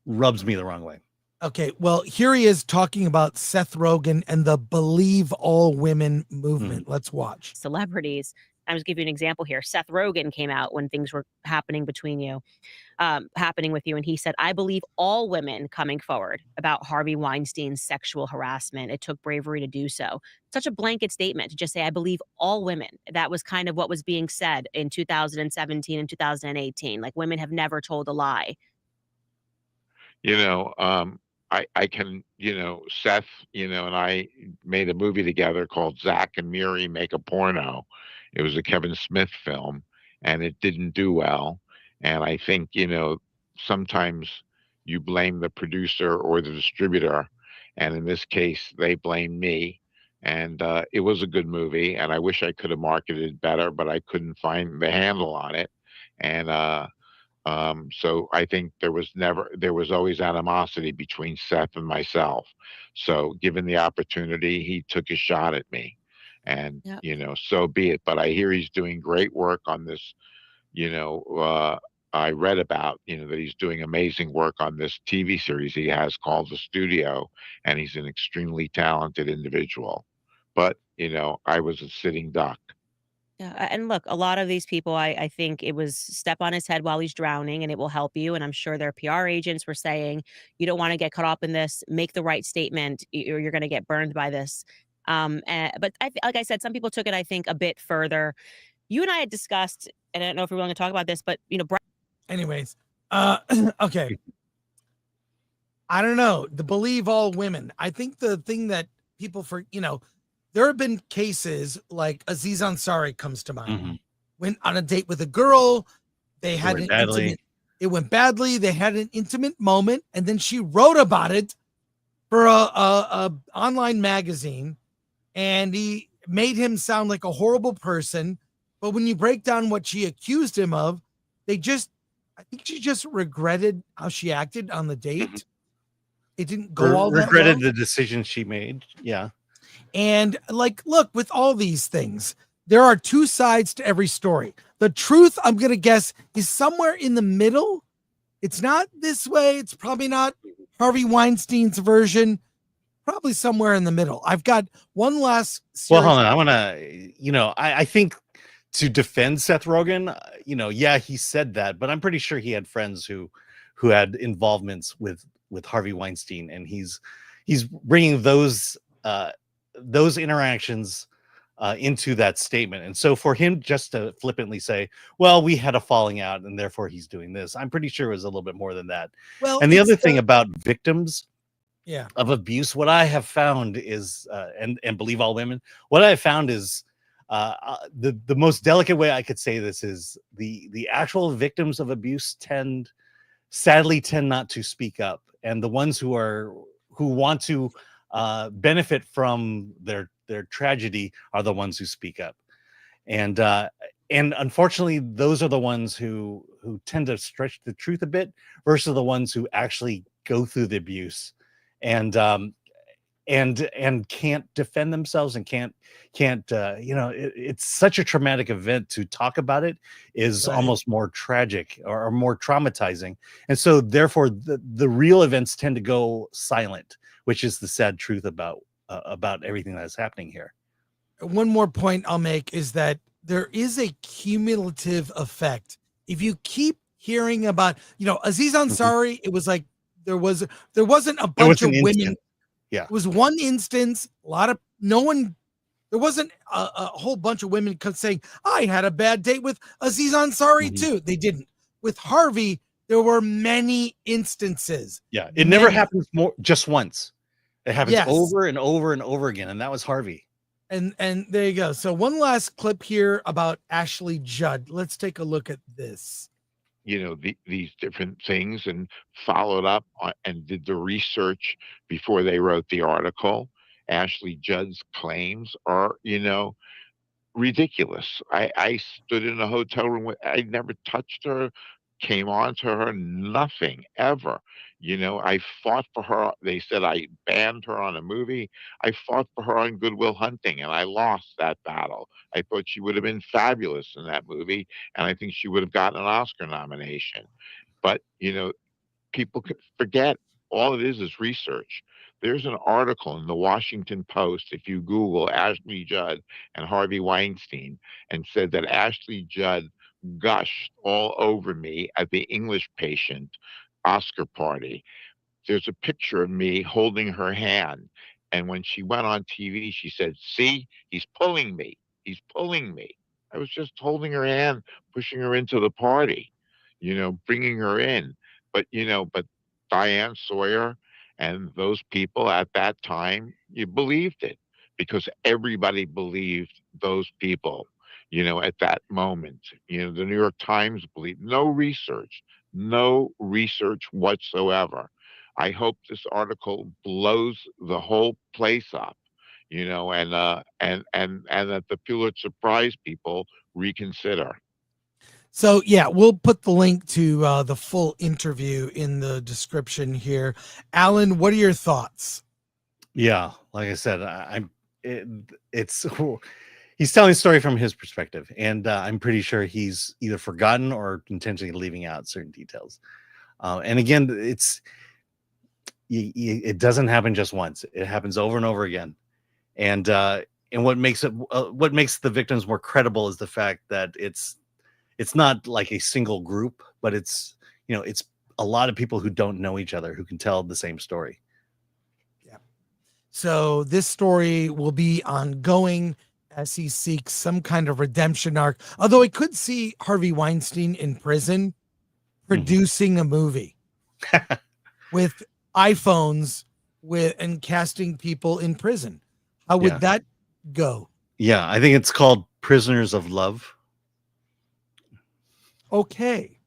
rubs me the wrong way. Okay, well, here he is talking about Seth Rogen and the Believe All Women movement. Let's watch. Celebrities. I'm just give you an example here. Seth Rogen came out when things were happening with you, and he said, "I believe all women coming forward about Harvey Weinstein's sexual harassment. It took bravery to do so." Such a blanket statement to just say, "I believe all women." That was kind of what was being said in 2017 and 2018. Like, women have never told a lie. I can, Seth, and I made a movie together called Zach and Miri Make a Porno. It was a Kevin Smith film, and it didn't do well. And I think, sometimes you blame the producer or the distributor. And in this case, they blame me. And it was a good movie, and I wish I could have marketed it better, but I couldn't find the handle on it. And so I think there was always animosity between Seth and myself. So given the opportunity, he took a shot at me. And Yep. so be it. But I hear he's doing great work on this. I read about that he's doing amazing work on this TV series he has called The Studio, and he's an extremely talented individual. But I was a sitting duck. Yeah, and look, a lot of these people, I think it was step on his head while he's drowning, and it will help you. And I'm sure their PR agents were saying, you don't want to get caught up in this. Make the right statement, or you're going to get burned by this. But like I said, some people took it, I think, a bit further. You and I had discussed, and I don't know if we're willing to talk about this, but Anyways, okay. I don't know. To believe all women. I think the thing that people there have been cases like Aziz Ansari comes to mind. Mhm. Went on a date with a girl. They had went an badly. intimate. It went badly. They had an intimate moment, and then she wrote about it for a online magazine, and he made him sound like a horrible person. But when you break down what she accused him of, I think she just regretted how she acted on the date. It didn't go all that Regretted well. the decision she made. Yeah. And look, with all these things, there are two sides to every story. The truth, I'm going to guess, is somewhere in the middle. It's not this way. It's probably not Harvey Weinstein's version. Probably somewhere in the middle. I've got one last series. Well, hold on. I want to, I think to defend Seth Rogen, yeah, he said that, but I'm pretty sure he had friends who had involvements with Harvey Weinstein, and he's bringing those interactions into that statement. And so for him just to flippantly say, well, we had a falling out and therefore he's doing this, I'm pretty sure it was a little bit more than that. Well, and the other thing about victims of abuse, what I have found is, and believe all women, what I have found is the most delicate way I could say this is the actual victims of abuse sadly tend not to speak up, and the ones who want to benefit from their tragedy are the ones who speak up, and unfortunately those are the ones who tend to stretch the truth a bit versus the ones who actually go through the abuse and can't defend themselves and can't it's such a traumatic event. To talk about it is almost more tragic or more traumatizing, and so therefore the real events tend to go silent, which is the sad truth about everything that's happening here. One more point I'll make is that there is a cumulative effect. If you keep hearing about Aziz Ansari, it was like there wasn't a bunch of women. Yeah, it was one instance. There wasn't a whole bunch of women saying, I had a bad date with Aziz Ansari too. They didn't. With Harvey, there were many instances. Yeah, it never happens just once. It happens Yes. over and over and over again, and that was Harvey. And there you go. So one last clip here about Ashley Judd. Let's take a look at this. These different things, and followed up and did the research before they wrote the article. Ashley Judd's claims are, ridiculous. I stood in a hotel room. I never touched her, came on to her, nothing ever. I fought for her. They said I banned her on a movie. I fought for her on Good Will Hunting, and I lost that battle. I thought she would have been fabulous in that movie, and I think she would have gotten an Oscar nomination. But, people could forget. All it is research. There's an article in the Washington Post, if you Google Ashley Judd and Harvey Weinstein, and said that Ashley Judd gushed all over me at the English Patient Oscar party. There's a picture of me holding her hand. And when she went on TV, she said, see, he's pulling me. He's pulling me. I was just holding her hand, pushing her into the party, bringing her in. But Diane Sawyer and those people at that time, you believed it because everybody believed those people, at that moment. The New York Times believed. No research whatsoever. I hope this article blows the whole place up, and that the Pulitzer Prize people reconsider. So yeah, we'll put the link to the full interview in the description here. Alan, what are your thoughts? Yeah, like I said, it's he's telling a story from his perspective, and I'm pretty sure he's either forgotten or intentionally leaving out certain details. And again, it doesn't happen just once; it happens over and over again. And what makes the victims more credible is the fact that it's not like a single group, but it's a lot of people who don't know each other who can tell the same story. So this story will be ongoing as he seeks some kind of redemption arc. Although I could see Harvey Weinstein in prison producing a movie with iPhones and casting people in prison. How would that go? Yeah, I think it's called Prisoners of Love. Okay.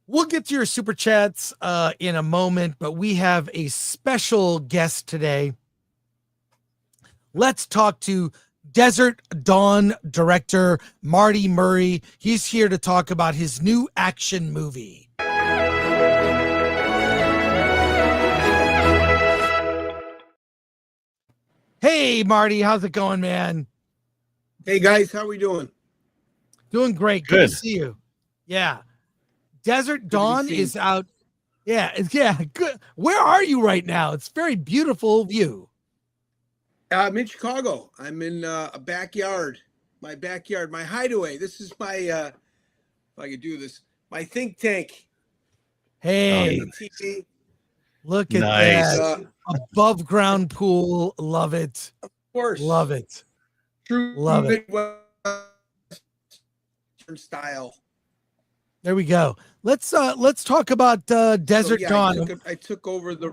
We'll get to your super chats in a moment, but we have a special guest today. Let's talk to Desert Dawn director Marty Murray. He's here to talk about his new action movie. Hey, Marty, how's it going, man? Hey, guys, how are we doing? Doing great. Good to see you. Yeah. Desert Dawn is out. Yeah, good. Where are you right now? It's very beautiful view. I'm in Chicago. I'm in a backyard, my hideaway. This is my, if I could do this, my think tank. Hey, TV. Look at that. Above ground pool. Love it. Of course. Love it. True Love it. Midwestern style. There we go. Let's talk about Desert Dawn. I took over the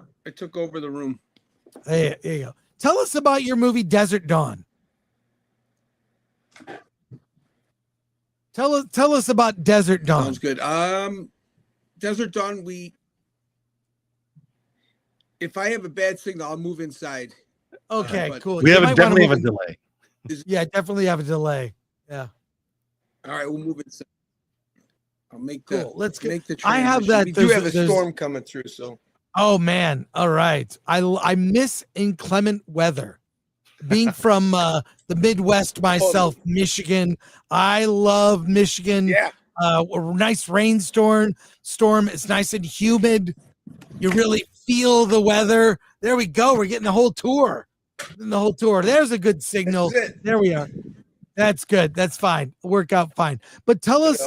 room. There you go. Tell us about your movie Desert Dawn. Tell us about Desert Dawn. Sounds good. Desert Dawn, if I have a bad signal, I'll move inside. Okay, cool. We definitely have a delay. Yeah, definitely have a delay. Yeah. All right, we'll move inside. I'll make the Let's make the transition. I have that. We do have a storm coming through, so. Oh man! All right, I miss inclement weather. Being from the Midwest myself, Michigan, I love Michigan. Yeah. A nice rainstorm. It's nice and humid. You really feel the weather. There we go. We're getting the whole tour. There's a good signal. There we are. That's good. That's fine. Work out fine. But tell us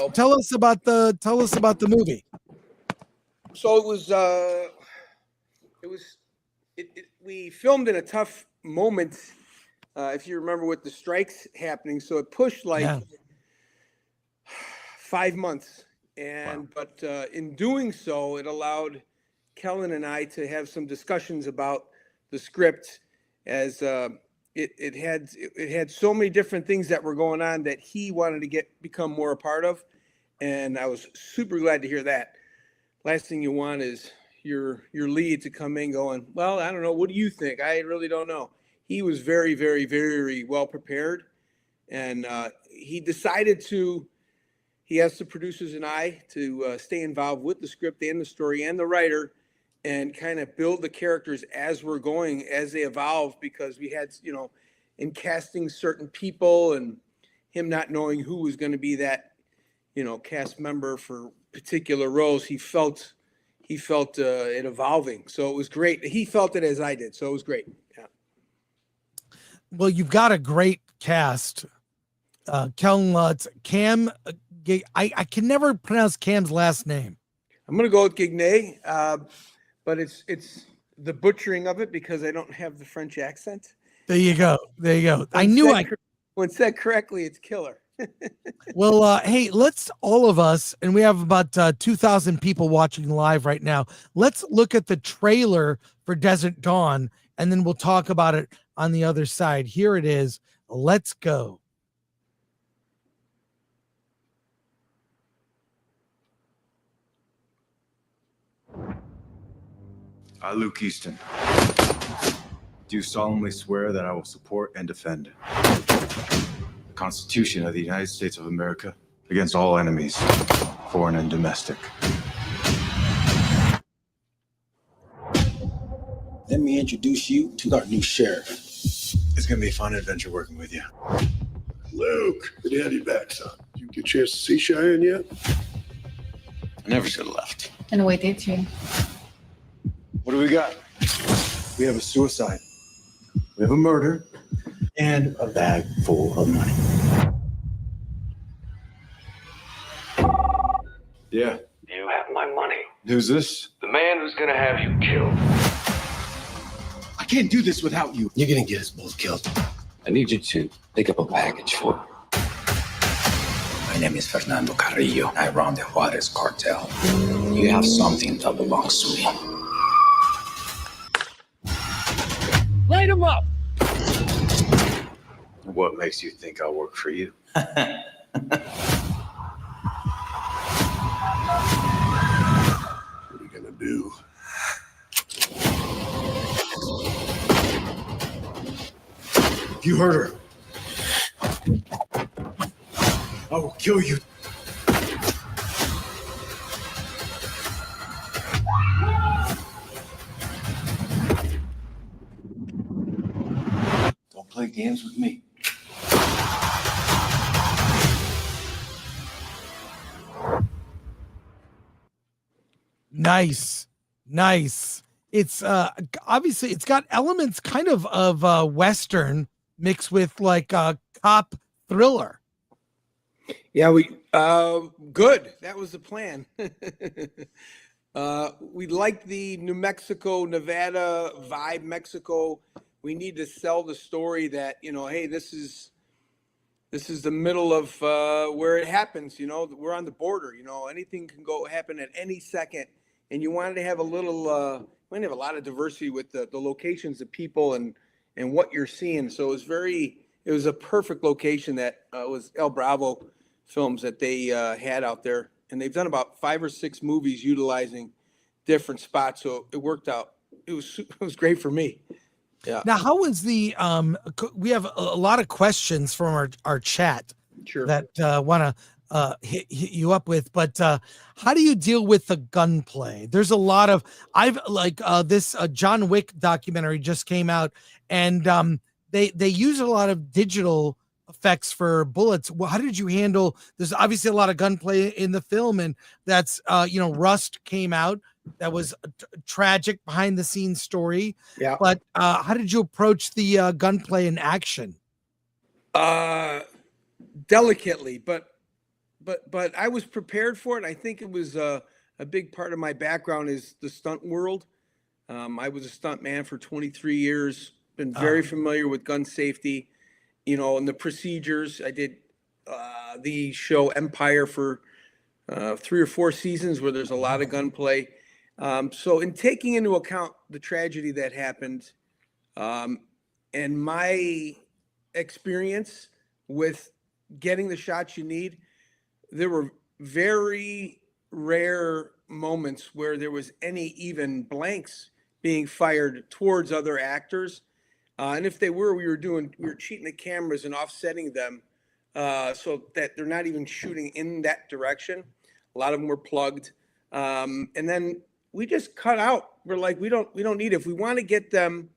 about the movie. So we filmed in a tough moment, if you remember, with the strikes happening. So it pushed 5 months, but in doing so, it allowed Kellen and I to have some discussions about the script, as it had so many different things that were going on that he wanted to become more a part of, and I was super glad to hear that. Last thing you want is your lead to come in going, well, I don't know, what do you think? I really don't know. He was very, very, very well prepared, and he asked the producers and I to stay involved with the script and the story and the writer, and kind of build the characters as we're going, as they evolve, because we had, in casting certain people and him not knowing who was going to be that, cast member for particular roles, he felt it evolving. So it was great. He felt it as I did. So it was great. Yeah. Well, you've got a great cast. Kellen Lutz, Cam, I can never pronounce Cam's last name. I'm going to go with Gignay. But it's the butchering of it because I don't have the French accent. There you go. When said correctly, it's killer. Well, hey, let's all of us, and we have about 2,000 people watching live right now. Let's look at the trailer for Desert Dawn, and then we'll talk about it on the other side. Here it is. Let's go. I, Luke Easton, do solemnly swear that I will support and defend the Constitution of the United States of America against all enemies, foreign and domestic. Let me introduce you to our new sheriff. It's gonna be a fun adventure working with you. Luke, good to have you back, son. Did you get a chance to see Cheyenne yet? I never should have left. And we did too. What do we got? We have a suicide. We have a murder. And a bag full of money. Yeah. You have my money. Who's this? The man who's gonna have you killed. I can't do this without you. You're gonna get us both killed. I need you to pick up a package for me. My name is Fernando Carrillo. I run the Juarez cartel. You have something that belongs to me. Light him up! What makes you think I'll work for you? What are you gonna do? You hurt her. I will kill you. Don't play games with me. Nice. It's obviously it's got elements kind of Western mixed with like a cop thriller. Yeah, we good. That was the plan. We like the New Mexico, Nevada vibe. Mexico. We need to sell the story that, hey, this is the middle of where it happens. We're on the border. Anything can happen at any second. And you wanted to have a little, we have a lot of diversity with the locations, the people, and what you're seeing. So it was a perfect location that was El Bravo Films that they had out there, and they've done about 5 or 6 movies utilizing different spots. So it worked out. It was great for me. Yeah. Now, how was the we have a lot of questions from our chat that want to hit you up with, but how do you deal with the gunplay? There's a lot of this John Wick documentary just came out, and they use a lot of digital effects for bullets. Well, how did you handle? There's obviously a lot of gunplay in the film, and that's Rust came out. That was a tragic behind the scenes story. Yeah. But how did you approach the gunplay in action? Delicately, but I was prepared for it. I think it was a big part of my background is the stunt world. I was a stunt man for 23 years. Been very familiar with gun safety, and the procedures. I did the show Empire for 3 or 4 seasons where there's a lot of gunplay. So in taking into account the tragedy that happened, and my experience with getting the shots you need, there were very rare moments where there was any even blanks being fired towards other actors. And if they were, we were cheating the cameras and offsetting them so that they're not even shooting in that direction. A lot of them were plugged. And then we just cut out. We're like, we don't need it. If we want to get them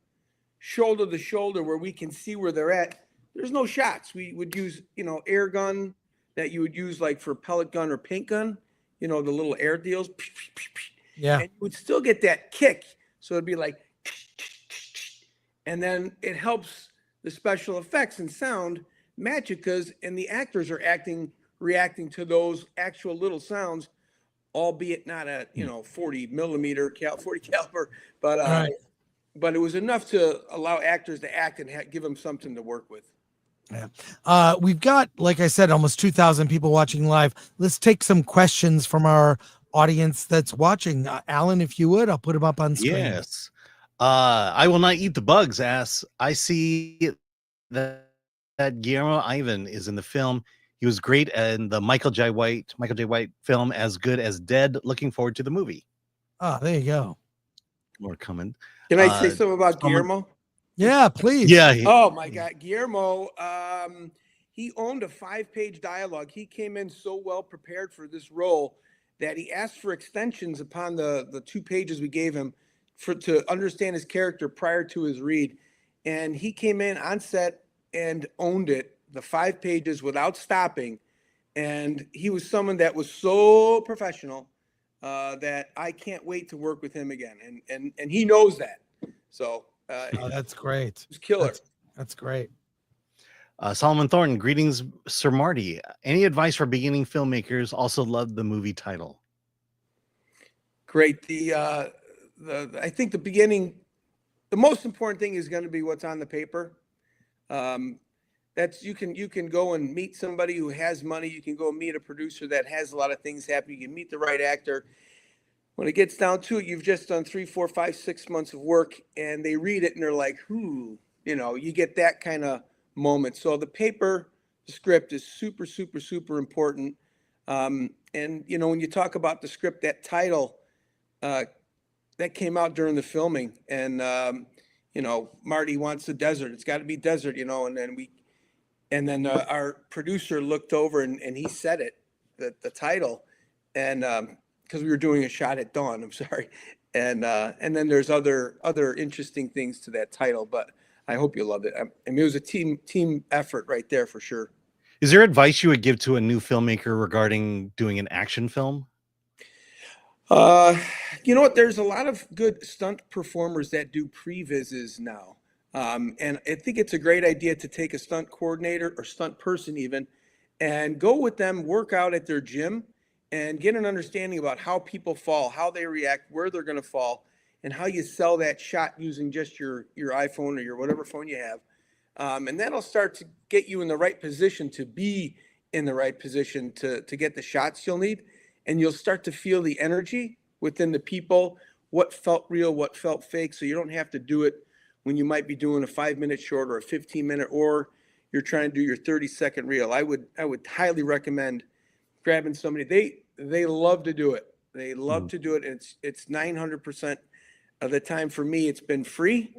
shoulder to shoulder where we can see where they're at, there's no shots. We would use, air gun that you would use like for pellet gun or paint gun, the little air deals. Yeah. And you would still get that kick. So it'd be like, and then it helps the special effects and sound match it and the actors are reacting to those actual little sounds, albeit not at 40 caliber, but it was enough to allow actors to act and give them something to work with. Yeah. We've got, like I said, almost 2,000 people watching live. Let's take some questions from our audience that's watching. Alan, if you would, I'll put them up on screen. Yes. I will not eat the bugs. I see that Guillermo Ivan is in the film. He was great in the Michael J. White film, As Good as Dead. Looking forward to the movie. Oh, there you go. More coming. Can I say something about Guillermo? Yeah, please. Yeah. Oh my God, Guillermo. He owned a 5-page dialogue. He came in so well prepared for this role that he asked for extensions upon the 2 pages we gave him to understand his character prior to his read. And he came in on set and owned it, the 5 pages without stopping. And he was someone that was so professional that I can't wait to work with him again. And he knows that. So Oh, that's great. It's killer. That's great. Solomon Thornton, greetings, Sir Marty. Any advice for beginning filmmakers? Also love the movie title. Great. I think the beginning, the most important thing is going to be what's on the paper. That's you can go and meet somebody who has money. You can go meet a producer that has a lot of things happen. You can meet the right actor. When it gets down to it, you've just done 3, 4, 5, 6 months of work, and they read it and they're like, "Who?" You get that kind of moment. So the paper, the script is super, super, super important. And when you talk about the script, that title, that came out during the filming, and Marty wants the desert. It's got to be desert, and then our producer looked over and he said it, the title, and because we were doing a shot at dawn. I'm sorry, and then there's other interesting things to that title, but I hope you loved it. I mean, it was a team effort right there for sure. Is there advice you would give to a new filmmaker regarding doing an action film? You know what? There's a lot of good stunt performers that do previses now. And I think it's a great idea to take a stunt coordinator or stunt person even and go with them, work out at their gym and get an understanding about how people fall, how they react, where they're going to fall, and how you sell that shot using just your iPhone or your whatever phone you have. And that'll start to get you in the right position to be in the right position to get the shots you'll need. And you'll start to feel the energy within the people, what felt real, what felt fake. So you don't have to do it when you might be doing a 5-minute short or a 15-minute, or you're trying to do your 30-second reel. I would highly recommend grabbing somebody. They love to do it. They love to do it. And it's 900% of the time for me, it's been free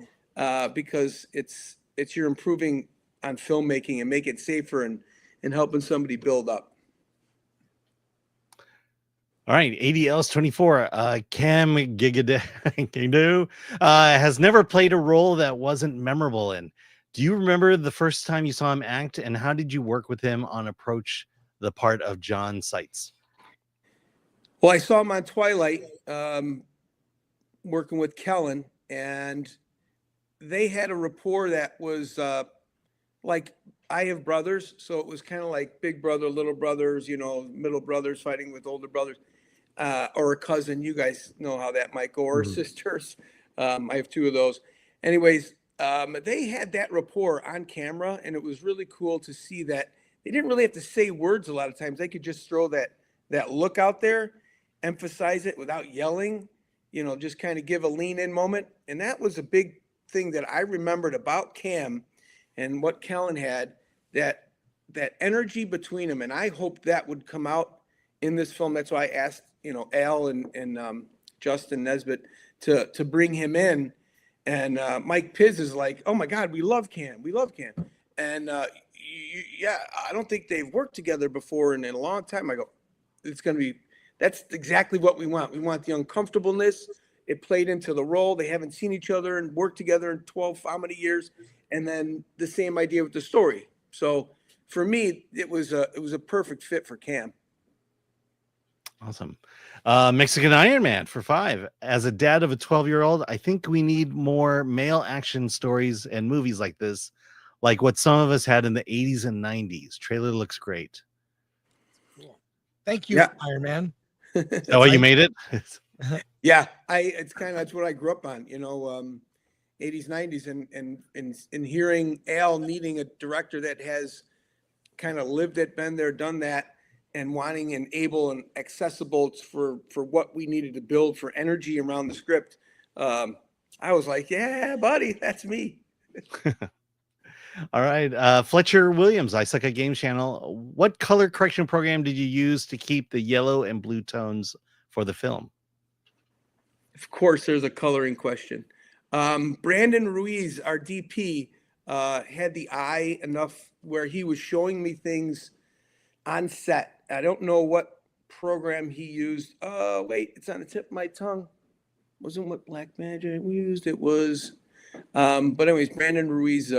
because it's you're improving on filmmaking and make it safer and helping somebody build up. All right, ADL's 24. Cam Gigadu has never played a role that wasn't memorable in. Do you remember the first time you saw him act, and how did you work with him on approach the part of John Seitz? Well, I saw him on Twilight, working with Kellen, and they had a rapport that was like I have brothers, so it was kind of like big brother, little brothers, middle brothers fighting with older brothers. Or a cousin, you guys know how that might go, or sisters. I have 2 of those. Anyways, they had that rapport on camera, and it was really cool to see that they didn't really have to say words a lot of times. They could just throw that look out there, emphasize it without yelling, just kind of give a lean in moment. And that was a big thing that I remembered about Cam and what Kellen had, that energy between them. And I hoped that would come out in this film. That's why I asked Al and Justin Nesbitt to bring him in, and Mike Piz is like, "Oh my God, we love Cam, and yeah, I don't think they've worked together before in a long time." I go, that's exactly what we want. We want the uncomfortableness. It played into the role. They haven't seen each other and worked together in 12 how many years, and then the same idea with the story. So for me, it was a perfect fit for Cam. Awesome. Mexican Iron Man for 5. As a dad of a 12-year-old, I think we need more male action stories and movies like this, like what some of us had in the 80s and 90s. Trailer looks great. Thank you, Iron Man. Is that why you made it? Yeah, that's what I grew up on, 80s, 90s, and hearing Al needing a director that has kind of lived it, been there, done that, and wanting and able and accessible for what we needed to build for energy around the script. I was like, yeah, buddy, that's me. All right. Fletcher Williams, I Suck at Games channel. What color correction program did you use to keep the yellow and blue tones for the film? Of course, there's a coloring question. Brandon Ruiz, our DP, had the eye enough where he was showing me things on set. I don't know what program he used. Wait, it's on the tip of my tongue. wasn't what Black Magic we used. It was, but anyways, Brandon Ruiz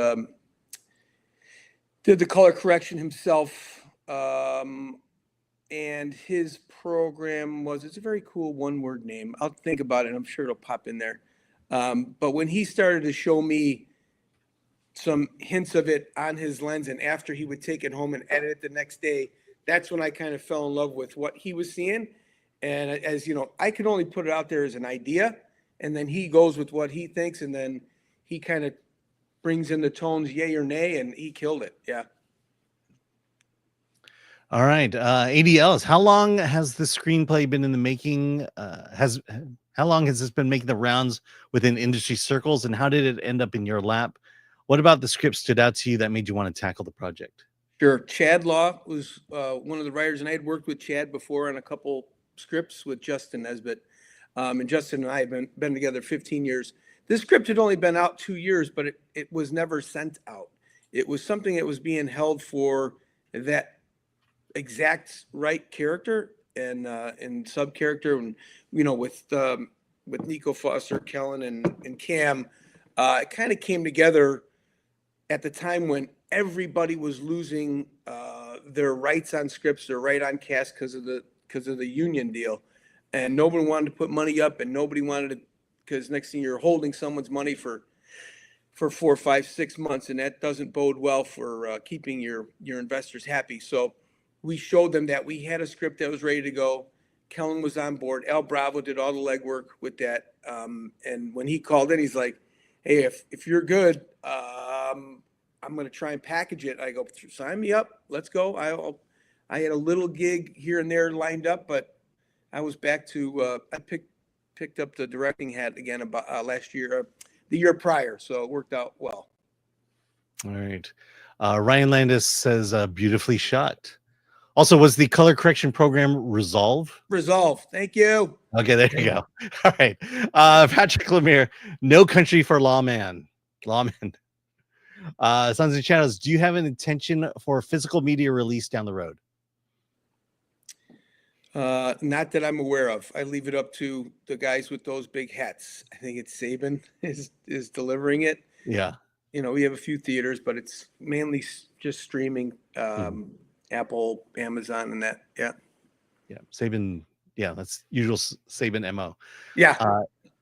did the color correction himself, and his program was, it's a very cool one-word name. I'll think about it. I'm sure it'll pop in there. But when he started to show me some hints of it on his lens, and after he would take it home and edit it the next day, that's when I kind of fell in love with what he was seeing. And as you know, I could only put it out there as an idea, and then he goes with what he thinks, and then he kind of brings in the tones, yay or nay, and he killed it. Yeah. All right. ADLs, how long has the screenplay been in the making? How long has this been making the rounds within industry circles, and how did it end up in your lap? What about the script stood out to you that made you want to tackle the project? Sure. Chad Law was one of the writers, and I had worked with Chad before on a couple scripts with Justin Nesbitt. And Justin and I have been together 15 years. This script had only been out 2 years, but it was never sent out. It was something that was being held for that exact right character and sub character, and with Nico Foster, Kellen, and Cam, it kind of came together at the time when everybody was losing their rights on scripts, their right on cast because of the union deal, and nobody wanted to put money up, and nobody wanted to, because next thing you're holding someone's money for 4, 5, 6 months, and that doesn't bode well for keeping your investors happy. So we showed them that we had a script that was ready to go. Kellen was on board. Al Bravo did all the legwork with that. And when he called in, he's like, hey, if you're good, I'm going to try and package it. I go, sign me up. Let's go. I had a little gig here and there lined up, but I was back to, I picked up the directing hat again about last year, the year prior. So it worked out well. All right. Ryan Landis says, beautifully shot. Also, was the color correction program Resolve? Resolve. Thank you. Okay, there you go. All right. Patrick Lemire, No Country for Lawman. Sons and Shadows, do you have an intention for physical media release down the road? Not that I'm aware of. I leave it up to the guys with those big hats. I think it's Saban is delivering it. Yeah. We have a few theaters, but it's mainly just streaming. Apple, Amazon, and that. Yeah. Saban. Yeah, that's usual Saban MO. Yeah.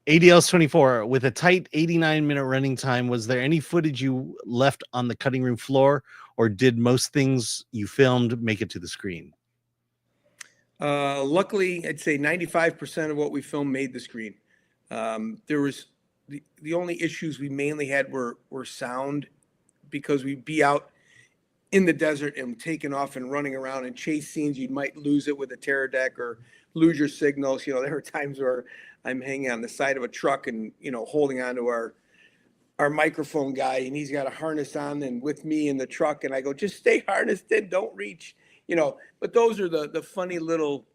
ADLs 24 with a tight 89-minute running time. Was there any footage you left on the cutting room floor, or did most things you filmed make it to the screen? Luckily, I'd say 95% of what we filmed made the screen. There was the only issues we mainly had were sound, because we'd be out in the desert and taking off and running around and chase scenes. You might lose it with a terror deck or lose your signals. There were times where I'm hanging on the side of a truck and, holding on to our microphone guy, and he's got a harness on and with me in the truck. And I go, just stay harnessed in, don't reach, but those are the funny little,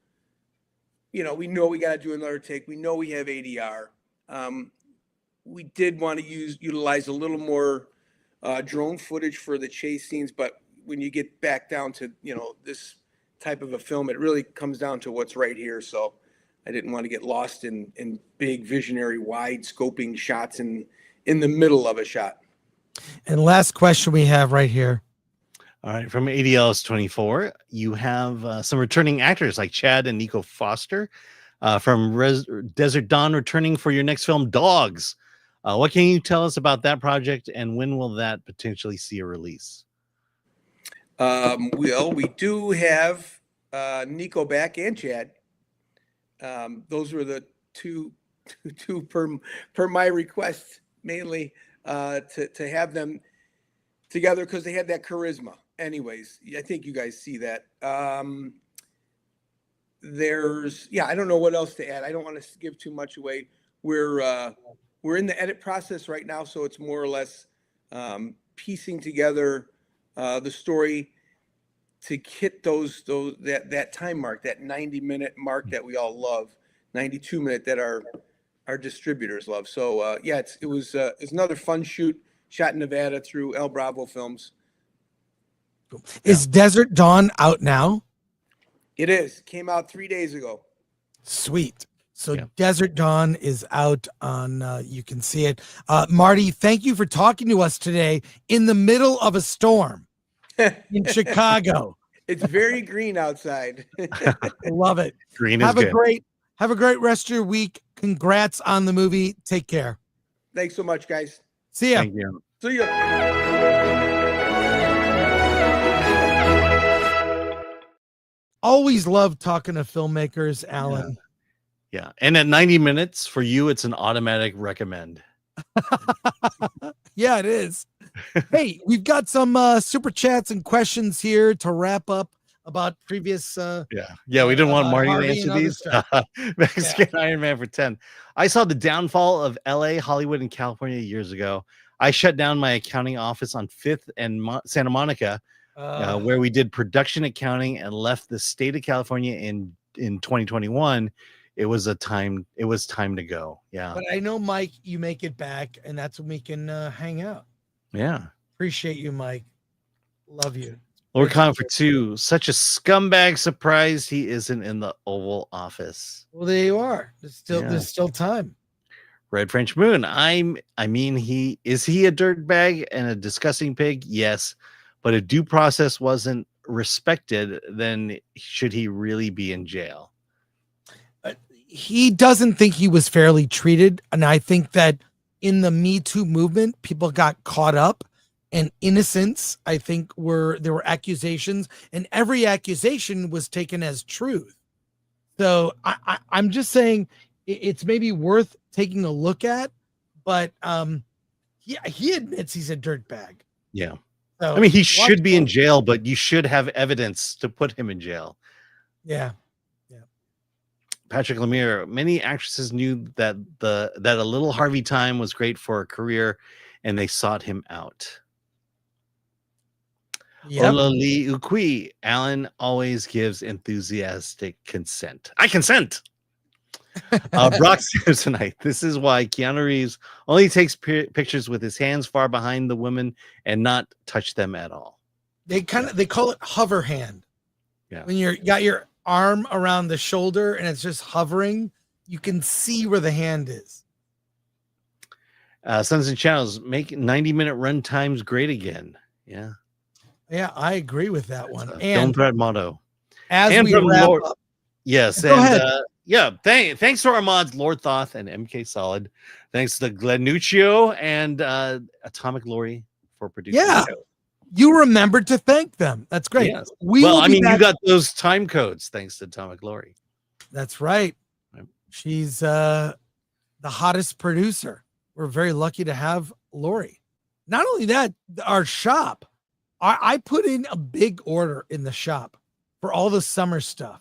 we know we got to do another take. We know we have ADR. We did want to utilize a little more drone footage for the chase scenes, but when you get back down to this type of a film, it really comes down to what's right here. So I didn't want to get lost in big visionary wide scoping shots in the middle of a shot. And last question we have right here. All right, from ADLs 24, you have some returning actors like Chad and Nico Foster from Desert Dawn returning for your next film, Dogs. What can you tell us about that project, and when will that potentially see a release? We do have Nico back and Chad. Those were the two per my request, mainly to have them together because they had that charisma. Anyways, I think you guys see that. I don't know what else to add. I don't want to give too much away. We're in the edit process right now, so it's more or less piecing together the story to hit that time mark, that 90-minute mark that we all love, 92-minute that our distributors love. So it was another fun shoot, shot in Nevada through El Bravo Films. Is Desert Dawn out now? It is. Came out 3 days ago. Sweet. So Desert Dawn is out on, you can see it. Marty, thank you for talking to us today in the middle of a storm in Chicago. It's very green outside. I love it. Green is good. Have a great rest of your week. Congrats on the movie. Take care. Thanks so much, guys. See ya. Thank you. See ya. Always love talking to filmmakers, Alan. Yeah. And at 90 minutes for you, it's an automatic recommend. Yeah, it is. Hey, we've got some super chats and questions here to wrap up about previous. Yeah, we didn't want Marty to Harvey answer and other these. stuff. Mexican Iron Man for 10. I saw the downfall of LA, Hollywood, and California years ago. I shut down my accounting office on 5th and Santa Monica, where we did production accounting, and left the state of California in 2021. It was time to go. Yeah. But I know, Mike, you make it back, and that's when we can hang out. Yeah. Appreciate you, Mike. Love you. Lord Con for 2. Such a scumbag, surprised he isn't in the Oval Office. Well, there you are. There's still time. Red French Moon. I mean, he a dirtbag and a disgusting pig? Yes. But if due process wasn't respected, then should he really be in jail? He doesnnn think he was fairly treated. And I think that in the Me Too movement, people got caught up, and innocents, I think, there were accusations, and every accusation was taken as truth. So I'm just saying it's maybe worth taking a look at, but he admits he's a dirtbag. Yeah. So I mean, he should be in jail, but you should have evidence to put him in jail. Yeah. Patrick Lemire, many actresses knew that a little Harvey time was great for a career, and they sought him out. Yep. Olali Ukui, Alan always gives enthusiastic consent. I consent. Brock Samsonite. This is why Keanu Reeves only takes pictures with his hands far behind the women and not touch them at all. They call it hover hand. Yeah. When you got your arm around the shoulder and it's just hovering, you can see where the hand is. Sons and Channels, make 90-minute run times great again. Yeah. Yeah, I agree with that one. Film And thread motto. as And we from wrap Lord- up, Yes, Go and ahead. thanks to our mods, Lord Thoth and MK Solid. Thanks to Glenuccio and Atomic Lori for producing yeah, the show. you remembered to thank them. That's great. Yes. We will be you back- got those time codes thanks to Atomic Lori. That's right. She's the hottest producer. We're very lucky to have Lori. Not only that, our shop. I put in a big order in the shop for all the summer stuff.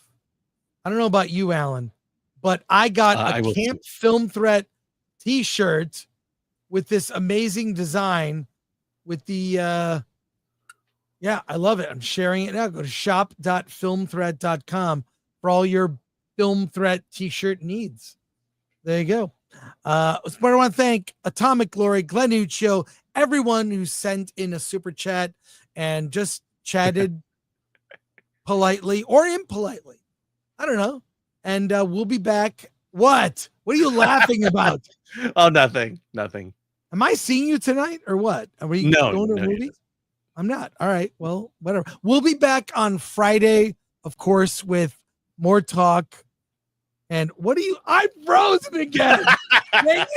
I don't know about you, Alan, but I got a Camp Film Threat t-shirt with this amazing design with the I love it. I'm sharing it now. Go to shop.filmthreat.com for all your Film Threat t-shirt needs. There you go. I want to thank Atomic Glory, Glenuccio, everyone who sent in a super chat and just chatted politely or impolitely. I don't know. And we'll be back. What are you laughing about? Oh, nothing. Am I seeing you tonight or what? Are we going to movies? I'm not. All right. Well, whatever. We'll be back on Friday, of course, with more talk. And I'm frozen again. Dang it.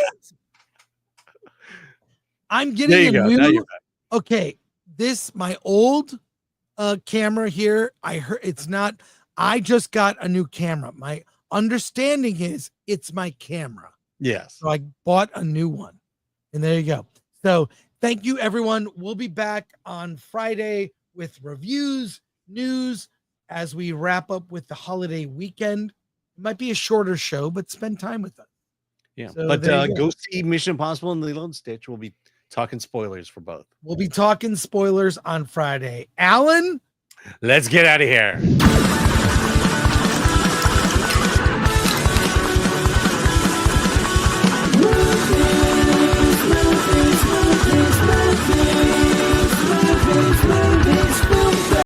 I'm There getting you a go. Now new. you're back. Okay. My old camera here, I just got a new camera. My understanding is it's my camera. Yes. So I bought a new one. And there you go. So thank you, everyone. We'll be back on Friday with reviews, news, as we wrap up with the holiday weekend. It might be a shorter show, but spend time with us. Yeah. So But there you go see Mission Impossible and Lilo Stitch. We'll be talking spoilers for both. We'll be talking spoilers on Friday. Alan? Let's get out of here.